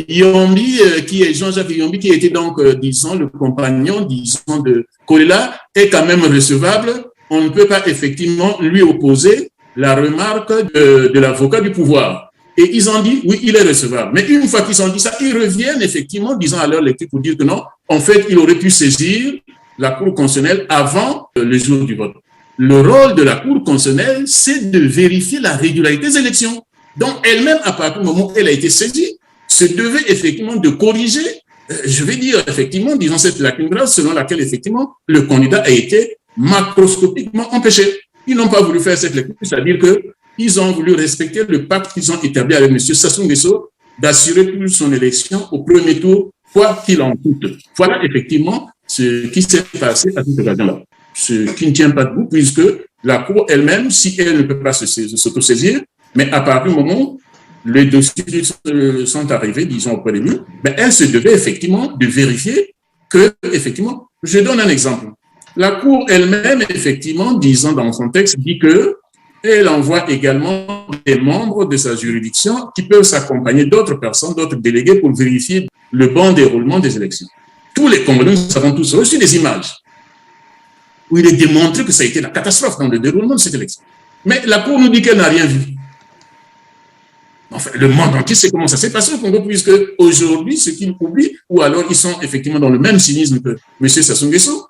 Yombi, qui est Jean-Jacques Yombi, qui était donc, disons, le compagnon, disons, de Kolela, est quand même recevable. On ne peut pas effectivement lui opposer la remarque de l'avocat du pouvoir. Et ils ont dit, oui, il est recevable. Mais une fois qu'ils ont dit ça, ils reviennent effectivement, disons à leur lecture pour dire que non, en fait, il aurait pu saisir la Cour constitutionnelle avant le jour du vote. Le rôle de la Cour constitutionnelle, c'est de vérifier la régularité des élections. Donc, elle-même, à partir du moment où elle a été saisie, se devait effectivement de corriger, je vais dire effectivement, disons cette lacune grave selon laquelle effectivement le candidat a été macroscopiquement empêché. Ils n'ont pas voulu faire cette lecture, c'est-à-dire qu'ils ont voulu respecter le pacte qu'ils ont établi avec M. Sassou Nguesso d'assurer toute son élection au premier tour, quoi qu'il en coûte. Voilà effectivement ce qui s'est passé à cette occasion-là. Ce qui ne tient pas debout, puisque la Cour elle-même, si elle ne peut pas s'autosaisir, mais à partir du moment où les dossiers sont arrivés, disons, auprès de lui, elle se devait effectivement de vérifier que, effectivement, je donne un exemple. La Cour elle-même, effectivement, disant dans son texte, dit que elle envoie également des membres de sa juridiction qui peuvent s'accompagner d'autres personnes, d'autres délégués pour vérifier le bon déroulement des élections. Tous les Congolais, nous avons tous reçu des images où il est démontré que ça a été la catastrophe dans le déroulement de cette élection. Mais la Cour nous dit qu'elle n'a rien vu. Enfin, le monde entier sait comment ça s'est passé au Congo, puisque aujourd'hui, ceux qui oublient, ou alors ils sont effectivement dans le même cynisme que M. Sassou Nguesso,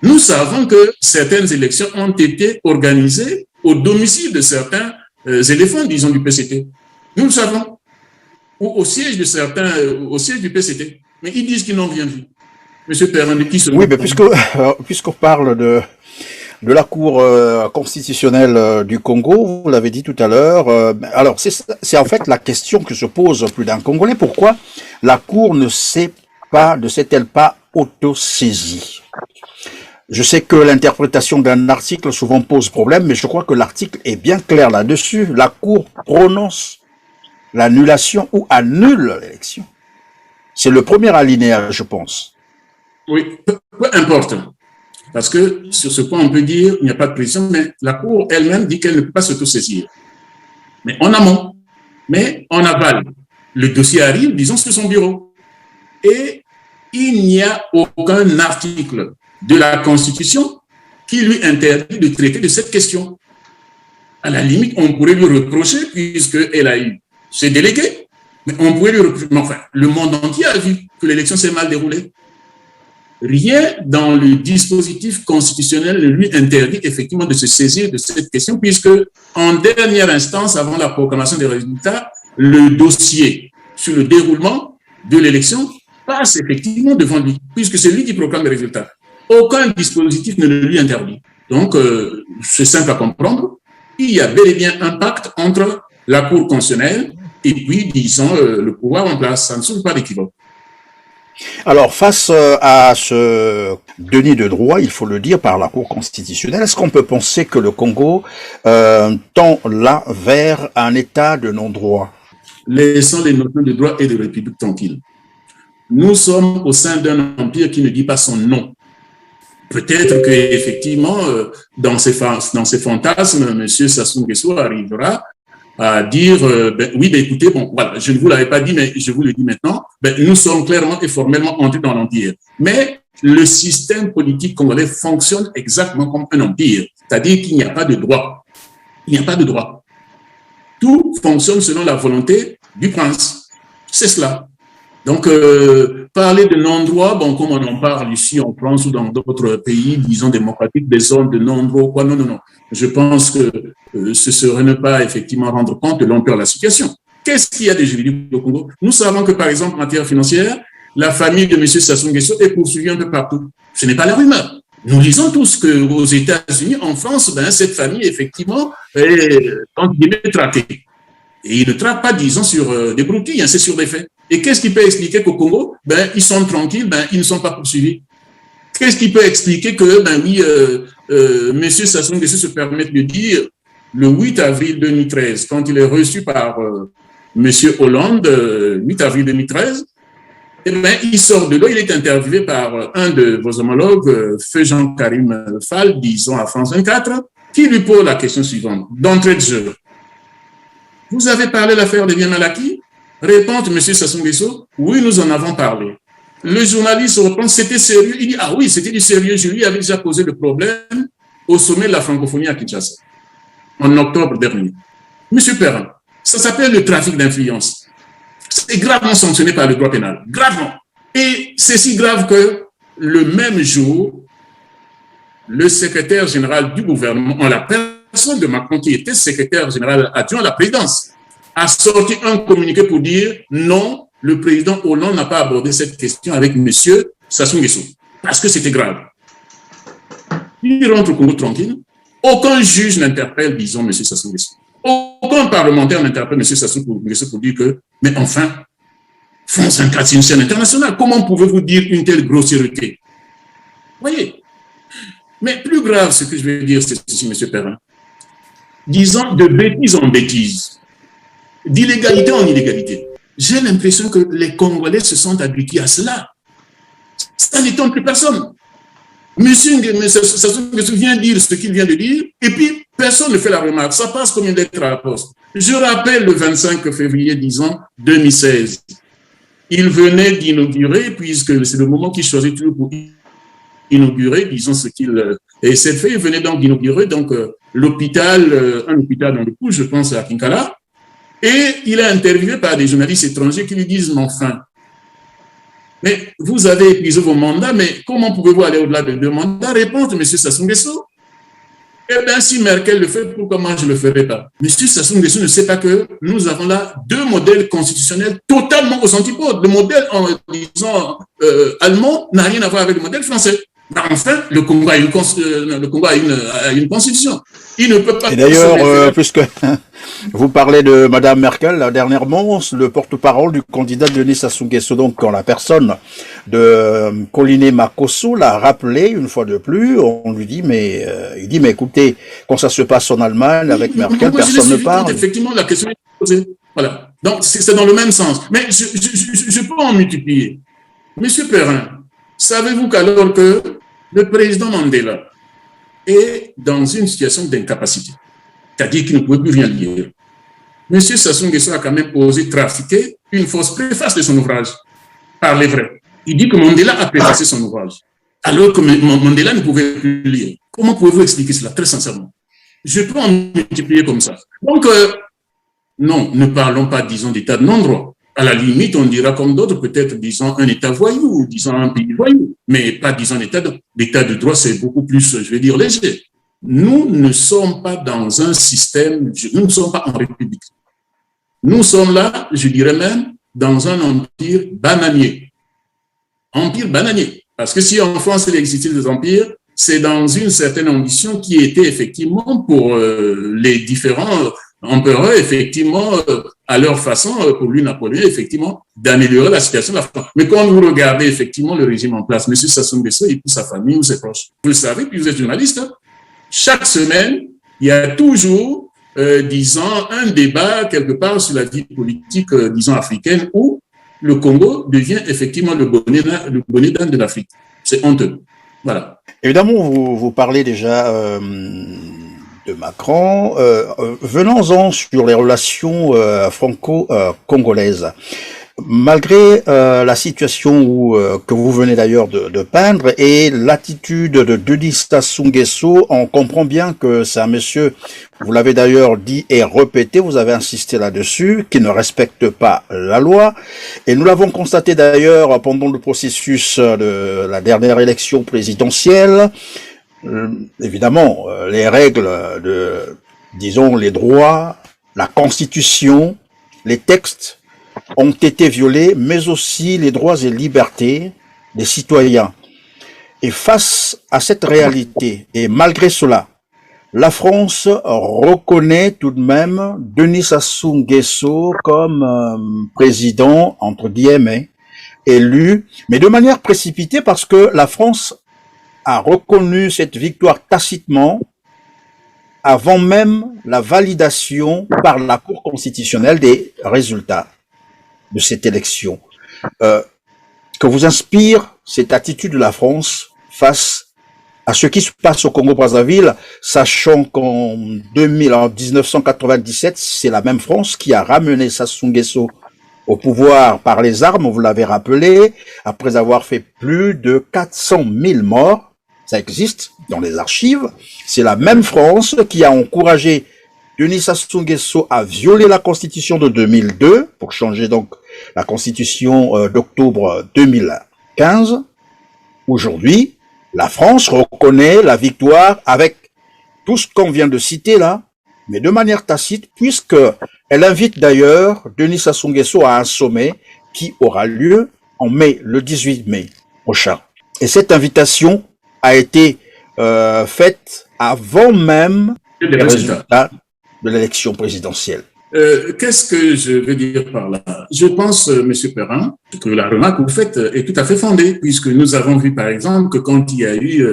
nous savons que certaines élections ont été organisées au domicile de certains éléphants, disons, du PCT. Nous le savons. Ou au siège de certains, au siège du PCT. Mais ils disent qu'ils n'ont rien vu. Monsieur Perrin, de qui se... Oui, mais puisqu'on parle de la Cour constitutionnelle du Congo, vous l'avez dit tout à l'heure, alors c'est en fait la question que se pose plus d'un Congolais. Pourquoi la Cour ne s'est-elle pas auto-saisie? Je sais que l'interprétation d'un article souvent pose problème, mais je crois que l'article est bien clair là-dessus. La Cour prononce l'annulation ou annule l'élection. C'est le premier alinéa, je pense. Oui, peu importe. Parce que sur ce point, on peut dire qu'il n'y a pas de pression, mais la Cour elle-même dit qu'elle ne peut pas s'autosaisir. Mais en amont, mais en aval, le dossier arrive, disons, sur son bureau. Et il n'y a aucun article de la Constitution qui lui interdit de traiter de cette question. À la limite, on pourrait lui reprocher, puisqu'elle a eu ses délégués, mais on pourrait lui reprocher. Mais enfin, le monde entier a vu que l'élection s'est mal déroulée. Rien dans le dispositif constitutionnel ne lui interdit effectivement de se saisir de cette question, puisque en dernière instance, avant la proclamation des résultats, le dossier sur le déroulement de l'élection passe effectivement devant lui, puisque c'est lui qui proclame les résultats. Aucun dispositif ne le lui interdit. Donc, c'est simple à comprendre. Il y a bel et bien un pacte entre la Cour constitutionnelle et puis, disons, le pouvoir en place. Ça ne souffre pas d'équivoque. Alors, face à ce déni de droit, il faut le dire, par la Cour constitutionnelle, est-ce qu'on peut penser que le Congo tend là vers un état de non-droit? Laissons les notions de droit et de république tranquilles. Nous sommes au sein d'un empire qui ne dit pas son nom. Peut-être qu'effectivement, dans ses fantasmes, M. Sassou Nguesso arrivera à dire oui, écoutez, bon, voilà, je ne vous l'avais pas dit, mais je vous le dis maintenant, nous sommes clairement et formellement entrés dans l'empire. Mais le système politique congolais fonctionne exactement comme un empire, c'est-à-dire qu'il n'y a pas de droit. Il n'y a pas de droit. tout fonctionne selon la volonté du prince. C'est cela. Donc, parler de non-droit, bon, comme on en parle ici en France ou dans d'autres pays, disons, démocratiques, des zones de non-droit, quoi, non, non, non. Je pense que ce serait ne pas effectivement rendre compte de l'ampleur de la situation. Qu'est-ce qu'il y a de juridique au Congo? Nous savons que, par exemple, en matière financière, la famille de M. Sassou Nguesso est poursuivie un peu partout. Ce n'est pas la rumeur. Nous lisons tous qu'aux États-Unis, en France, ben, cette famille, effectivement, est, entre guillemets, traquée. Et ils ne traquent pas, disons, sur des broutilles, hein, c'est sur des faits. Et qu'est-ce qui peut expliquer qu'au Congo, ben, ils sont tranquilles, ben, ils ne sont pas poursuivis? Qu'est-ce qui peut expliquer que, ben oui, M. Sassou Nguesso se permet de dire, le 8 avril 2013, quand il est reçu par M. Hollande, 8 avril 2013, eh bien, il sort de là, il est interviewé par un de vos homologues, Feu Jean-Karim Fall, disons à France 24, qui lui pose la question suivante, d'entrée de jeu. Vous avez parlé de l'affaire de biens acquis? Répond M. Sassou Nguesso, oui, nous en avons parlé. Le journaliste répond, c'était sérieux? Il dit, ah oui, c'était du sérieux, je lui avais déjà posé le problème au sommet de la francophonie à Kinshasa, en octobre dernier. Monsieur Perrin, ça s'appelle le trafic d'influence. C'est gravement sanctionné par le droit pénal, gravement. Et c'est si grave que le même jour, le secrétaire général du gouvernement, en la personne de Macron, qui était secrétaire général adjoint à la présidence, a sorti un communiqué pour dire non, le président Hollande n'a pas abordé cette question avec M. Sassou Nguesso, parce que c'était grave. Il rentre au Congo tranquille. Aucun juge n'interpelle, disons, M. Sassou Nguesso. Aucun parlementaire n'interpelle M. Sassou Nguesso pour dire que, mais enfin, France 24, c'est une chaîne internationale. Comment pouvez-vous dire une telle grossièreté? Voyez. Mais plus grave, ce que je veux dire, c'est ceci, M. Perrin. Disons de bêtises en bêtises, d'illégalité en illégalité. J'ai l'impression que les Congolais se sont habitués à cela. Ça n'étonne plus personne. Monsieur Sassou Nguesso vient dire ce qu'il vient de dire, et puis personne ne fait la remarque. Ça passe comme une lettre à la poste. Je rappelle le 25 février, disons, 2016. Il venait d'inaugurer, puisque c'est le moment qu'il choisit toujours pour inaugurer, disons ce qu'il essaie de faire. Il venait donc d'inaugurer l'hôpital, un hôpital dans le Pou, je pense à Kinkala, et il est interviewé par des journalistes étrangers qui lui disent, mais enfin, mais vous avez épuisé vos mandats, mais comment pouvez-vous aller au-delà de 2 mandats? Répond M. Sassou Nguesso. Eh bien, si Merkel le fait, pourquoi moi je ne le ferai pas? M. Sassou Nguesso ne sait pas que nous avons là 2 modèles constitutionnels totalement aux antipodes. Le modèle, en disant allemand, n'a rien à voir avec le modèle français. Enfin, le Congo a une constitution. Il ne peut pas... Et d'ailleurs, puisque vous parlez de Mme Merkel, dernièrement, le porte-parole du candidat Denis Sassou Nguesso, donc en la personne de Coliné Makosso, l'a rappelé une fois de plus. On lui dit, mais il dit, mais écoutez, quand ça se passe en Allemagne avec Merkel, personne ne parle. Effectivement, la question est posée. Voilà. Donc, c'est dans le même sens. Mais je peux en multiplier. Monsieur Perrin, savez-vous qu'alors que le président Mandela est dans une situation d'incapacité, c'est-à-dire qu'il ne pouvait plus rien lire, M. Sassou Nguesso a quand même osé trafiquer une fausse préface de son ouvrage, par les vrais. Il dit que Mandela a préfacé son ouvrage, alors que Mandela ne pouvait plus lire. Comment pouvez-vous expliquer cela, très sincèrement? Je peux en multiplier comme ça. Donc, non, ne parlons pas, disons, d'état de non-droit. À la limite, on dira comme d'autres, peut-être, disons, un État voyou, disons, un pays voyou, mais pas, disons, l'état de droit, c'est beaucoup plus, je vais dire, léger. Nous ne sommes pas dans un système, nous ne sommes pas en République. Nous sommes là, je dirais même, dans un empire bananier. Empire bananier. Parce que si en France, il existait des empires, c'est dans une certaine ambition qui était effectivement pour les différents empereurs, effectivement, à leur façon, pour lui, Napoléon, effectivement, d'améliorer la situation de la France. Mais quand vous regardez, effectivement, le régime en place, M. Sassou Nguesso et puis sa famille ou ses proches, vous le savez, puis vous êtes journaliste, hein, chaque semaine, il y a toujours, disons, un débat quelque part sur la vie politique, disons, africaine, où le Congo devient effectivement le bonnet d'âne de l'Afrique. C'est honteux. Voilà. Évidemment, vous parlez déjà de Macron. Venons-en sur les relations franco-congolaises. Malgré la situation que vous venez d'ailleurs de peindre et l'attitude de Denis Sassou Nguesso, on comprend bien que c'est un monsieur, vous l'avez d'ailleurs dit et répété, vous avez insisté là-dessus, qui ne respecte pas la loi. Et nous l'avons constaté d'ailleurs pendant le processus de la dernière élection présidentielle. Évidemment, les règles disons, les droits, la Constitution, les textes ont été violés, mais aussi les droits et libertés des citoyens. Et face à cette réalité, et malgré cela, la France reconnaît tout de même Denis Sassou Nguesso comme président, entre guillemets, élu, mais de manière précipitée parce que la France a reconnu cette victoire tacitement avant même la validation par la Cour constitutionnelle des résultats de cette élection. Que vous inspire cette attitude de la France face à ce qui se passe au Congo-Brazzaville, sachant qu'en 1997, c'est la même France qui a ramené Sassou Nguesso au pouvoir par les armes, vous l'avez rappelé, après avoir fait plus de 400 000 morts. Ça existe dans les archives. C'est la même France qui a encouragé Denis Sassou Nguesso à violer la Constitution de 2002 pour changer donc la Constitution d'octobre 2015. Aujourd'hui, la France reconnaît la victoire avec tout ce qu'on vient de citer là, mais de manière tacite, puisque elle invite d'ailleurs Denis Sassou Nguesso à un sommet qui aura lieu en mai, le 18 mai prochain. Et cette invitation a été faite avant même les résultats de l'élection présidentielle. Qu'est-ce que je veux dire par là? Je pense, M. Perrin, que la remarque que vous faites est tout à fait fondée, puisque nous avons vu, par exemple, que quand il y a eu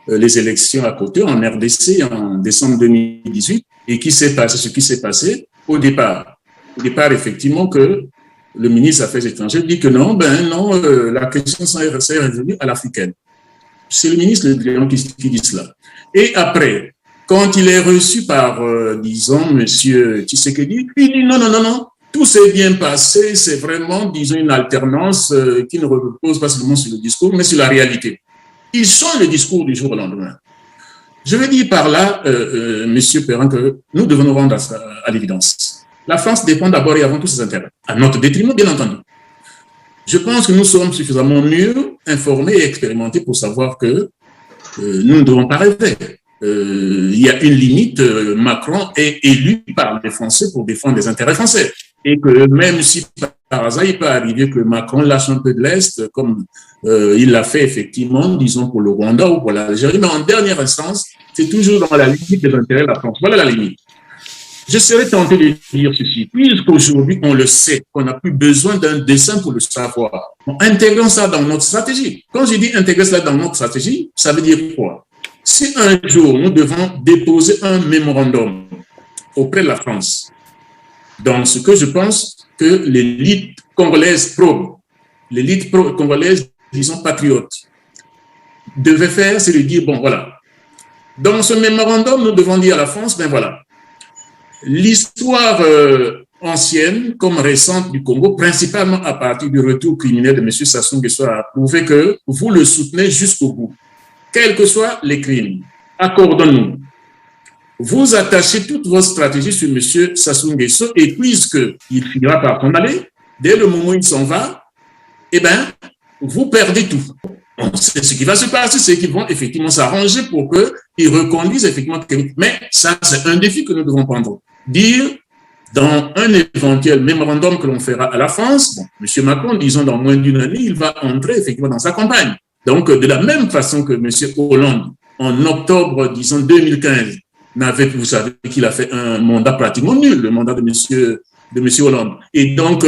les élections à côté en RDC en décembre 2018, et qui s'est passé ce qui s'est passé au départ. Au départ, effectivement, que le ministre des Affaires étrangères dit que non, la question s'est résolue à l'africaine. C'est le ministre Le Drian qui dit cela. Et après, quand il est reçu par, disons, M. Tshisekedi, il dit non, tout s'est bien passé, c'est vraiment, disons, une alternance qui ne repose pas seulement sur le discours, mais sur la réalité. Ils change le discours du jour au lendemain. Je veux dire par là, M. Perrin, que nous devons nous rendre à l'évidence. La France dépend d'abord et avant tout ses intérêts, à notre détriment, bien entendu. Je pense que nous sommes suffisamment mieux informés et expérimentés pour savoir que nous ne devons pas rêver. Il y a une limite, Macron est élu par les Français pour défendre les intérêts français. Et que même si par hasard, il peut arriver que Macron lâche un peu de l'Est, comme il l'a fait effectivement, disons, pour le Rwanda ou pour l'Algérie, mais en dernière instance, c'est toujours dans la limite des intérêts de la France. Voilà la limite. Je serais tenté de dire ceci, puisqu'aujourd'hui, on le sait, qu'on n'a plus besoin d'un dessin pour le savoir. Bon, intégrons ça dans notre stratégie. Quand je dis intégrer ça dans notre stratégie, ça veut dire quoi? Si un jour, nous devons déposer un mémorandum auprès de la France, dans ce que je pense que l'élite congolaise congolaise, disons patriote, devait faire, c'est de dire, bon, voilà. Dans ce mémorandum, nous devons dire à la France, ben voilà, l'histoire ancienne comme récente du Congo, principalement à partir du retour criminel de M. Sassou Nguesso, a prouvé que vous le soutenez jusqu'au bout. Quels que soient les crimes, accordons-nous. Vous attachez toute votre stratégie sur M. Sassou Nguesso et puisqu'il finira par s'en aller, dès le moment où il s'en va, eh bien, vous perdez tout. C'est ce qui va se passer, c'est qu'ils vont effectivement s'arranger pour qu'ils reconduisent effectivement. Mais ça, c'est un défi que nous devons prendre. Dire, dans un éventuel mémorandum que l'on fera à la France, bon, M. Macron, disons, dans moins d'une année, il va entrer effectivement dans sa campagne. Donc, de la même façon que M. Hollande, en octobre, disons, 2015, vous savez qu'il a fait un mandat pratiquement nul, le mandat de M. Hollande. Et donc,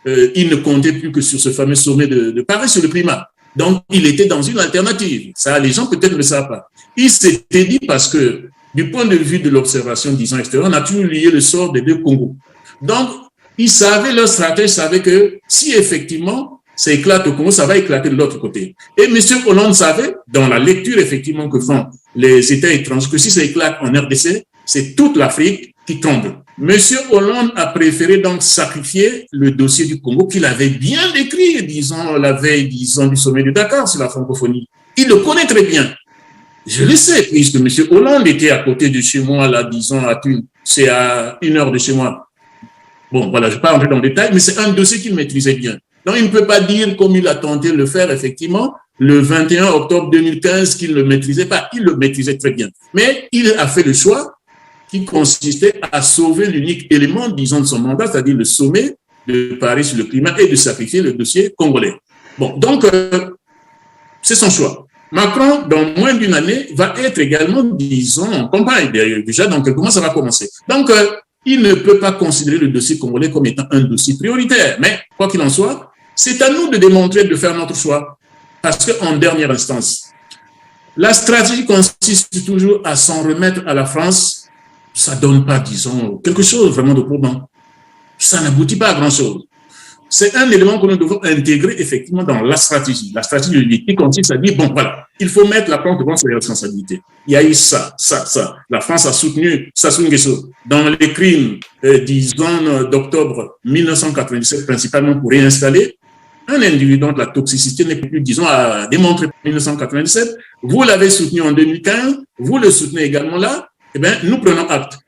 il ne comptait plus que sur ce fameux sommet de Paris sur le climat. Donc, il était dans une alternative. Ça, les gens peut-être ne le savent pas. Il s'était dit parce que, du point de vue de l'observation, disons, extérieure, on a toujours lié le sort des deux Congos. Donc, ils savaient, leur stratège savait que si effectivement, ça éclate au Congo, ça va éclater de l'autre côté. Et M. Hollande savait, dans la lecture effectivement que font les États étrangers, que si ça éclate en RDC, c'est toute l'Afrique qui tombe. Monsieur Hollande a préféré donc sacrifier le dossier du Congo qu'il avait bien décrit, disons, la veille, disons, du sommet de Dakar sur la francophonie. Il le connaît très bien. Je le sais, puisque monsieur Hollande était à côté de chez moi, là, disons, c'est à 1 heure de chez moi. Bon, voilà, je ne vais pas rentrer dans le détail, mais c'est un dossier qu'il maîtrisait bien. Donc, il ne peut pas dire, comme il a tenté de le faire, effectivement, le 21 octobre 2015, qu'il ne le maîtrisait pas. Il le maîtrisait très bien. Mais il a fait le choix qui consistait à sauver l'unique élément, disons, de son mandat, c'est-à-dire le sommet de Paris sur le climat et de sacrifier le dossier congolais. Bon, donc, c'est son choix. Macron, dans moins d'une année, va être également, disons, en campagne. Déjà, dans quelques mois, ça va commencer. Donc, il ne peut pas considérer le dossier congolais comme étant un dossier prioritaire. Mais, quoi qu'il en soit, c'est à nous de démontrer, de faire notre choix. Parce qu'en dernière instance, la stratégie consiste toujours à s'en remettre à la France. Ça ne donne pas, disons, quelque chose vraiment de probant. Ça n'aboutit pas à grand-chose. C'est un élément que nous devons intégrer effectivement dans la stratégie. La stratégie de l'unité consiste à dire, bon, voilà, il faut mettre la France devant ses responsabilités. Il y a eu ça. La France a soutenu Sassou Nguesso dans les crimes, disons, d'octobre 1997, principalement pour réinstaller un individu dont la toxicité n'est plus, disons, à démontrer en 1997. Vous l'avez soutenu en 2015, vous le soutenez également là. Eh bien, nous prenons acte.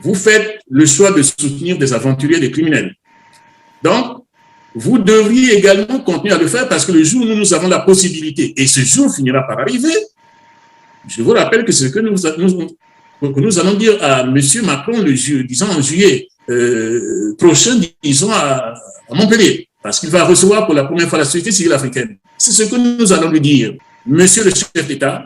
Vous faites le choix de soutenir des aventuriers, des criminels. Donc, vous devriez également continuer à le faire parce que le jour où nous avons la possibilité, et ce jour finira par arriver, je vous rappelle que c'est ce que nous allons dire à M. Macron disons en juillet prochain, disons à Montpellier, parce qu'il va recevoir pour la première fois la société civile africaine. C'est ce que nous allons lui dire. Monsieur le chef d'État,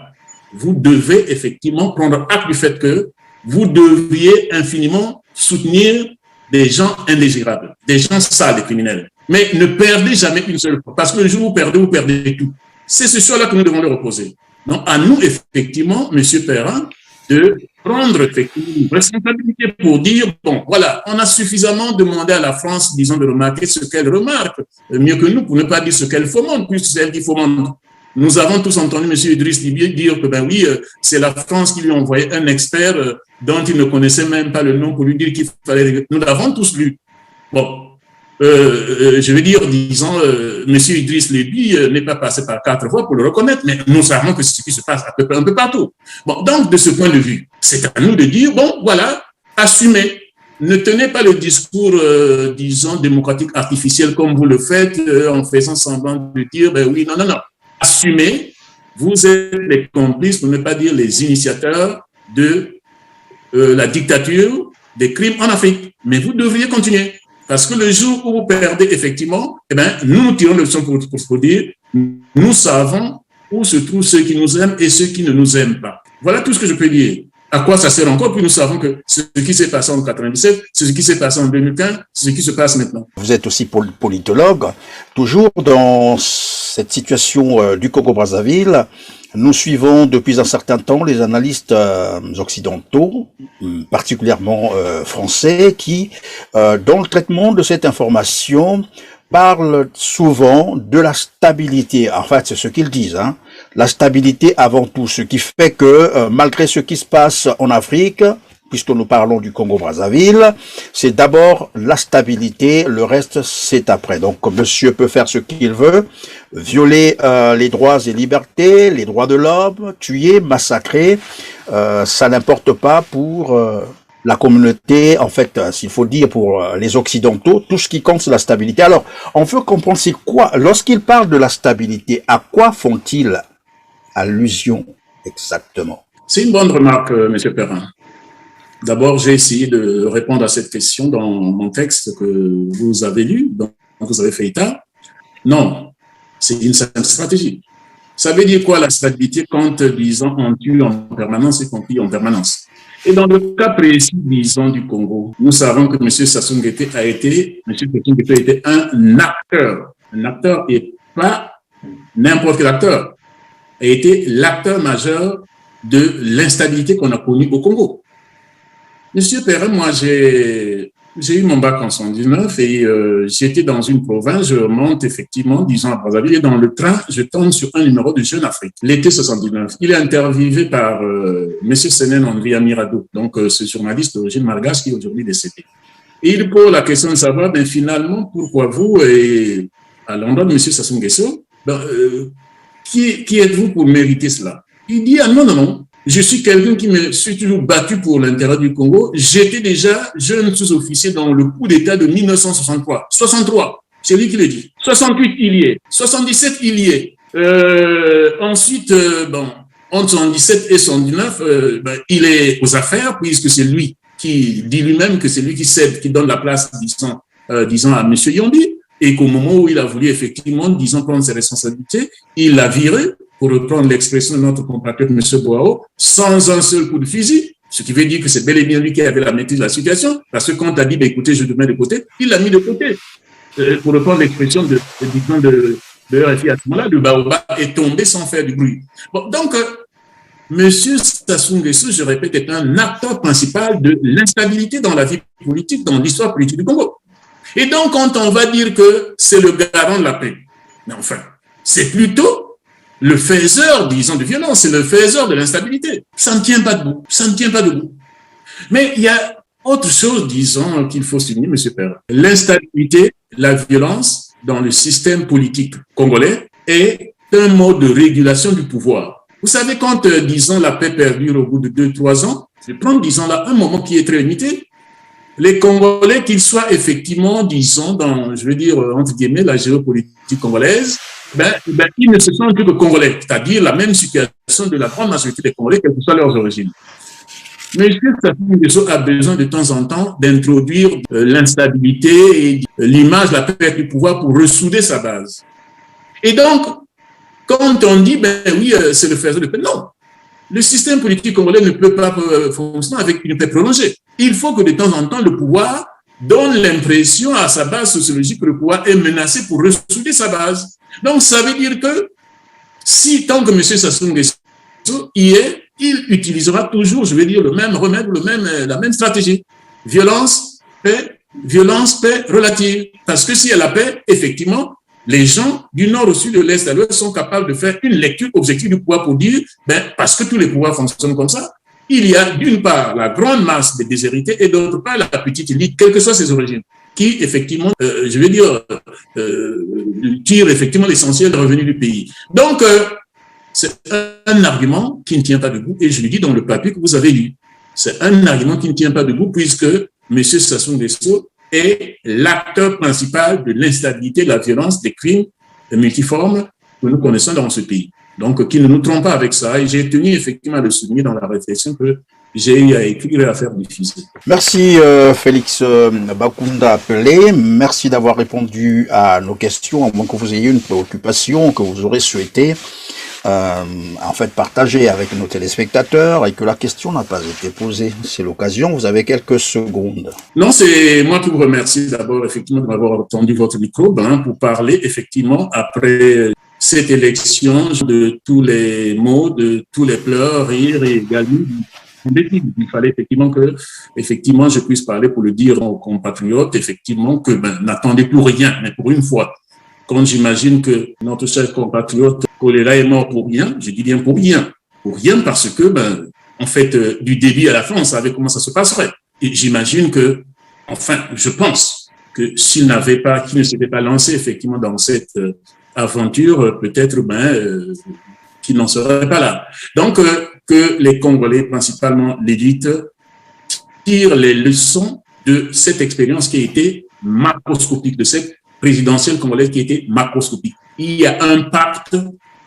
vous devez effectivement prendre acte du fait que vous devriez infiniment soutenir des gens indésirables, des gens sales, des criminels. Mais ne perdez jamais une seule fois, parce que le jour où vous perdez tout. C'est ce choix-là que nous devons le reposer. Donc, à nous, effectivement, M. Perrin, de prendre effectivement une responsabilité pour dire, bon, voilà, on a suffisamment demandé à la France, disons, de remarquer ce qu'elle remarque, mieux que nous, pour ne pas dire ce qu'elle fomente, puisque c'est elle qui fomente. Nous avons tous entendu M. Idriss Déby dire que, ben oui, c'est la France qui lui a envoyé un expert dont il ne connaissait même pas le nom pour lui dire qu'il fallait... Nous l'avons tous lu. Bon. Je veux dire, disons, M. Idriss Déby n'est pas passé par 4 voies pour le reconnaître, mais nous savons que c'est ce qui se passe un peu partout. Bon, donc, de ce point de vue, c'est à nous de dire, bon, voilà, assumez. Ne tenez pas le discours, disons, démocratique artificiel comme vous le faites, en faisant semblant de dire, ben oui, non. Assumez, vous êtes les complices, pour ne pas dire les initiateurs de la dictature, des crimes en Afrique. Mais vous devriez continuer. Parce que le jour où vous perdez, effectivement, eh bien, nous tirons le leçon pour dire, nous savons où se trouvent ceux qui nous aiment et ceux qui ne nous aiment pas. Voilà tout ce que je peux dire. À quoi ça sert encore? Puis nous savons que ce qui s'est passé en 1997, ce qui s'est passé en 2015, c'est ce qui se passe maintenant. Vous êtes aussi politologue. Toujours dans cette situation du Congo-Brazzaville, nous suivons depuis un certain temps les analystes occidentaux, particulièrement français, qui, dans le traitement de cette information, parlent souvent de la stabilité. En fait, c'est ce qu'ils disent, hein. La stabilité avant tout, ce qui fait que, malgré ce qui se passe en Afrique, puisque nous parlons du Congo-Brazzaville, c'est d'abord la stabilité, le reste c'est après. Donc monsieur peut faire ce qu'il veut, violer les droits et libertés, les droits de l'homme, tuer, massacrer, ça n'importe pas pour la communauté, en fait, s'il faut dire pour les Occidentaux, tout ce qui compte c'est la stabilité. Alors, on veut comprendre c'est quoi, lorsqu'ils parlent de la stabilité, à quoi font-ils allusion exactement? C'est une bonne remarque, M. Perrin. D'abord, j'ai essayé de répondre à cette question dans mon texte que vous avez lu, dont vous avez fait état. Non, c'est une simple stratégie. Ça veut dire quoi la stabilité quand, disons, on tue en permanence et qu'on pille en permanence? Et dans le cas précis, disons, du Congo, nous savons que M. Sassou Nguesso a été un acteur et pas n'importe quel acteur, a été l'acteur majeur de l'instabilité qu'on a connue au Congo. Monsieur Perrin, moi, j'ai j'ai eu mon bac en 79 et j'étais dans une province, je remonte effectivement, disons à Brazzaville, et dans le train, je tombe sur un numéro de Jeune Afrique, l'été 79. Il est interviewé par M. Senen André Amirado, donc ce journaliste d'origine malgache qui est aujourd'hui décédé. Et il pose la question de savoir, ben, finalement, pourquoi vous, et à l'endroit de M. Sassou Nguesso, ben, qui êtes-vous pour mériter cela? Il dit, ah non, non, non. Je suis quelqu'un qui me suis toujours battu pour l'intérêt du Congo. J'étais déjà jeune sous-officier dans le coup d'État de 1963. 63, c'est lui qui le dit. 68, il y est. 77, il y est. Ensuite, bon, entre 77 et 79, ben, il est aux affaires puisque c'est lui qui dit lui-même que c'est lui qui cède, qui donne la place, disons à M. Yombi, et qu'au moment où il a voulu effectivement, disons, prendre ses responsabilités, il l'a viré, pour reprendre l'expression de notre compatriote M. Boao, sans un seul coup de fusil, ce qui veut dire que c'est bel et bien lui qui avait la maîtrise de la situation, parce que quand tu as dit, bah, écoutez, je te mets de côté, il l'a mis de côté. Pour reprendre l'expression de RFI à ce moment-là, le baobab est tombé sans faire du bruit. Bon, donc, M. Sassou Nguesso, je répète, est un acteur principal de l'instabilité dans la vie politique, dans l'histoire politique du Congo. Et donc, quand on va dire que c'est le garant de la paix, mais enfin, c'est plutôt le faiseur, disons, de violence, c'est le faiseur de l'instabilité. Ça ne tient pas debout. Ça ne tient pas debout. Mais il y a autre chose, disons, qu'il faut souligner, M. Père. L'instabilité, la violence dans le système politique congolais est un mode de régulation du pouvoir. Vous savez, quand, disons, la paix perdure au bout de 2-3 ans, je prends, disons, là, un moment qui est très limité, les Congolais, qu'ils soient effectivement, disons, dans, je veux dire, entre guillemets, la géopolitique congolaise, ben, ils ne se sentent que Congolais, c'est-à-dire la même situation de la grande majorité des Congolais, quelles que soient leurs origines. Mais Sassou Nguesso a besoin de temps en temps d'introduire l'instabilité et l'image, la perte du pouvoir pour ressouder sa base. Et donc, quand on dit, ben oui, c'est le faiseur de paix, non. Le système politique congolais ne peut pas fonctionner avec une paix prolongée. Il faut que de temps en temps, le pouvoir donne l'impression à sa base sociologique que le pouvoir est menacé pour ressouder sa base. Donc, ça veut dire que si, tant que M. Sassou Nguesso y est, il utilisera toujours, je vais dire, le même remède, la même stratégie. Violence, paix relative. Parce que s'il y a la paix, effectivement, les gens du nord au sud, de l'est à l'ouest sont capables de faire une lecture objective du pouvoir pour dire, ben, parce que tous les pouvoirs fonctionnent comme ça, il y a d'une part la grande masse des déshérités et d'autre part la petite élite, quelles que soient ses origines, qui effectivement, je vais dire, tire effectivement l'essentiel des revenus du pays. Donc, c'est un argument qui ne tient pas debout, et je le dis dans le papier que vous avez lu. C'est un argument qui ne tient pas debout puisque M. Sassou Nguesso est l'acteur principal de l'instabilité, de la violence, des crimes multiformes que nous connaissons dans ce pays. Donc, qu'il ne nous trompe pas avec ça. Et j'ai tenu effectivement à le souligner dans la réflexion que j'ai eu à écrire et à faire diffuser. Merci Félix Bakunda appelé. Merci d'avoir répondu à nos questions, à moins que vous ayez une préoccupation que vous aurez souhaité en fait partager avec nos téléspectateurs et que la question n'a pas été posée. C'est l'occasion, vous avez quelques secondes. Non, c'est moi qui vous remercie d'abord effectivement de m'avoir entendu votre micro pour parler effectivement après cette élection de tous les mots, de tous les pleurs, rires et également il fallait effectivement que je puisse parler pour le dire aux compatriotes effectivement que n'attendez plus rien, mais pour une fois. Quand j'imagine que notre cher compatriote Kolela est mort pour rien, je dis bien pour rien. Pour rien parce que, en fait, du début à la fin, on savait comment ça se passerait. Et j'imagine que, enfin, je pense que s'il ne s'était pas lancé effectivement dans cette aventure, peut-être, qu'il n'en serait pas là. Donc, que les Congolais, principalement l'élite, tirent les leçons de cette expérience qui a été macroscopique, de cette présidentielle congolaise qui était macroscopique. Il y a un pacte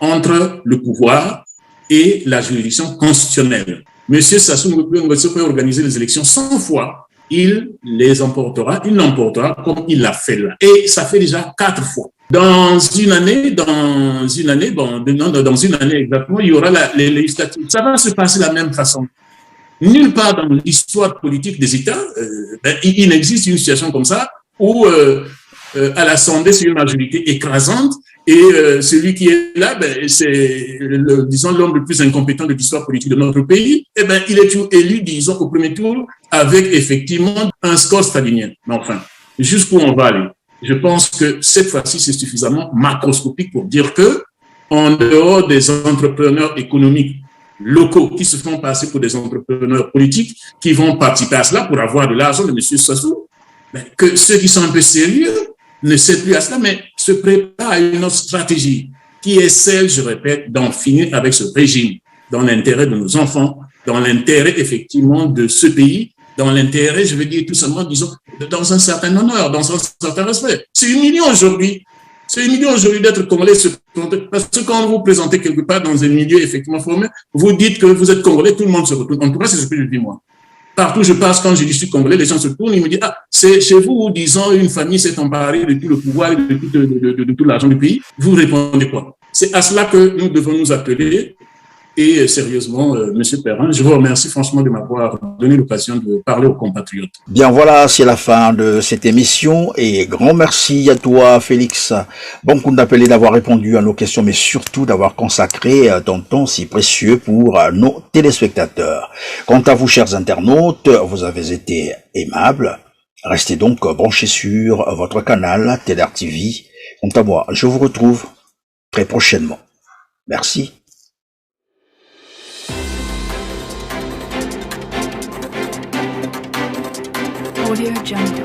entre le pouvoir et la juridiction constitutionnelle. Monsieur Sassou Nguesso peut organiser les élections 100 fois. Il les emportera, il l'emportera comme il l'a fait là. Et ça fait déjà 4 fois. Dans une année exactement, il y aura les législatives. Ça va se passer de la même façon. Nulle part dans l'histoire politique des États, il n'existe une situation comme ça où à l'Assemblée, c'est une majorité écrasante Et celui qui est là, ben, c'est, disons, l'homme le plus incompétent de l'histoire politique de notre pays. Eh ben, il est élu, disons, au premier tour avec effectivement un score stalinien. Mais enfin, jusqu'où on va aller? Je pense que cette fois-ci, c'est suffisamment macroscopique pour dire que, en dehors des entrepreneurs économiques locaux qui se font passer pour des entrepreneurs politiques, qui vont participer à cela pour avoir de l'argent de M. Sassou, ben, que ceux qui sont un peu sérieux ne cèdent plus à cela, mais se préparent à une autre stratégie qui est celle, je répète, d'en finir avec ce régime, dans l'intérêt de nos enfants, dans l'intérêt effectivement de ce pays, dans l'intérêt, je veux dire tout simplement, disons, dans un certain honneur, dans un certain respect. C'est humiliant aujourd'hui. C'est humiliant aujourd'hui d'être congolais, parce que quand vous vous présentez quelque part dans un milieu effectivement formel, vous dites que vous êtes congolais, tout le monde se retourne. En tout cas, c'est ce que je dis moi. Partout où je passe, quand je dis je suis congolais, les gens se tournent, ils me disent, ah, c'est chez vous où, disons, une famille s'est emparée de tout le pouvoir, de tout l'argent du pays. Vous répondez quoi? C'est à cela que nous devons nous appeler. Et sérieusement, Monsieur Perrin, je vous remercie franchement de m'avoir donné l'occasion de parler aux compatriotes. Bien voilà, c'est la fin de cette émission et grand merci à toi Félix Bankunda-Pellé d'avoir répondu à nos questions, mais surtout d'avoir consacré ton temps si précieux pour nos téléspectateurs. Quant à vous, chers internautes, vous avez été aimables. Restez donc branchés sur votre canal TEDAR TV. Quant à moi, je vous retrouve très prochainement. Merci. Audio Jungle.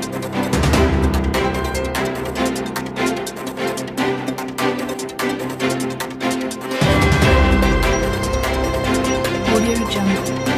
Audio Jungle.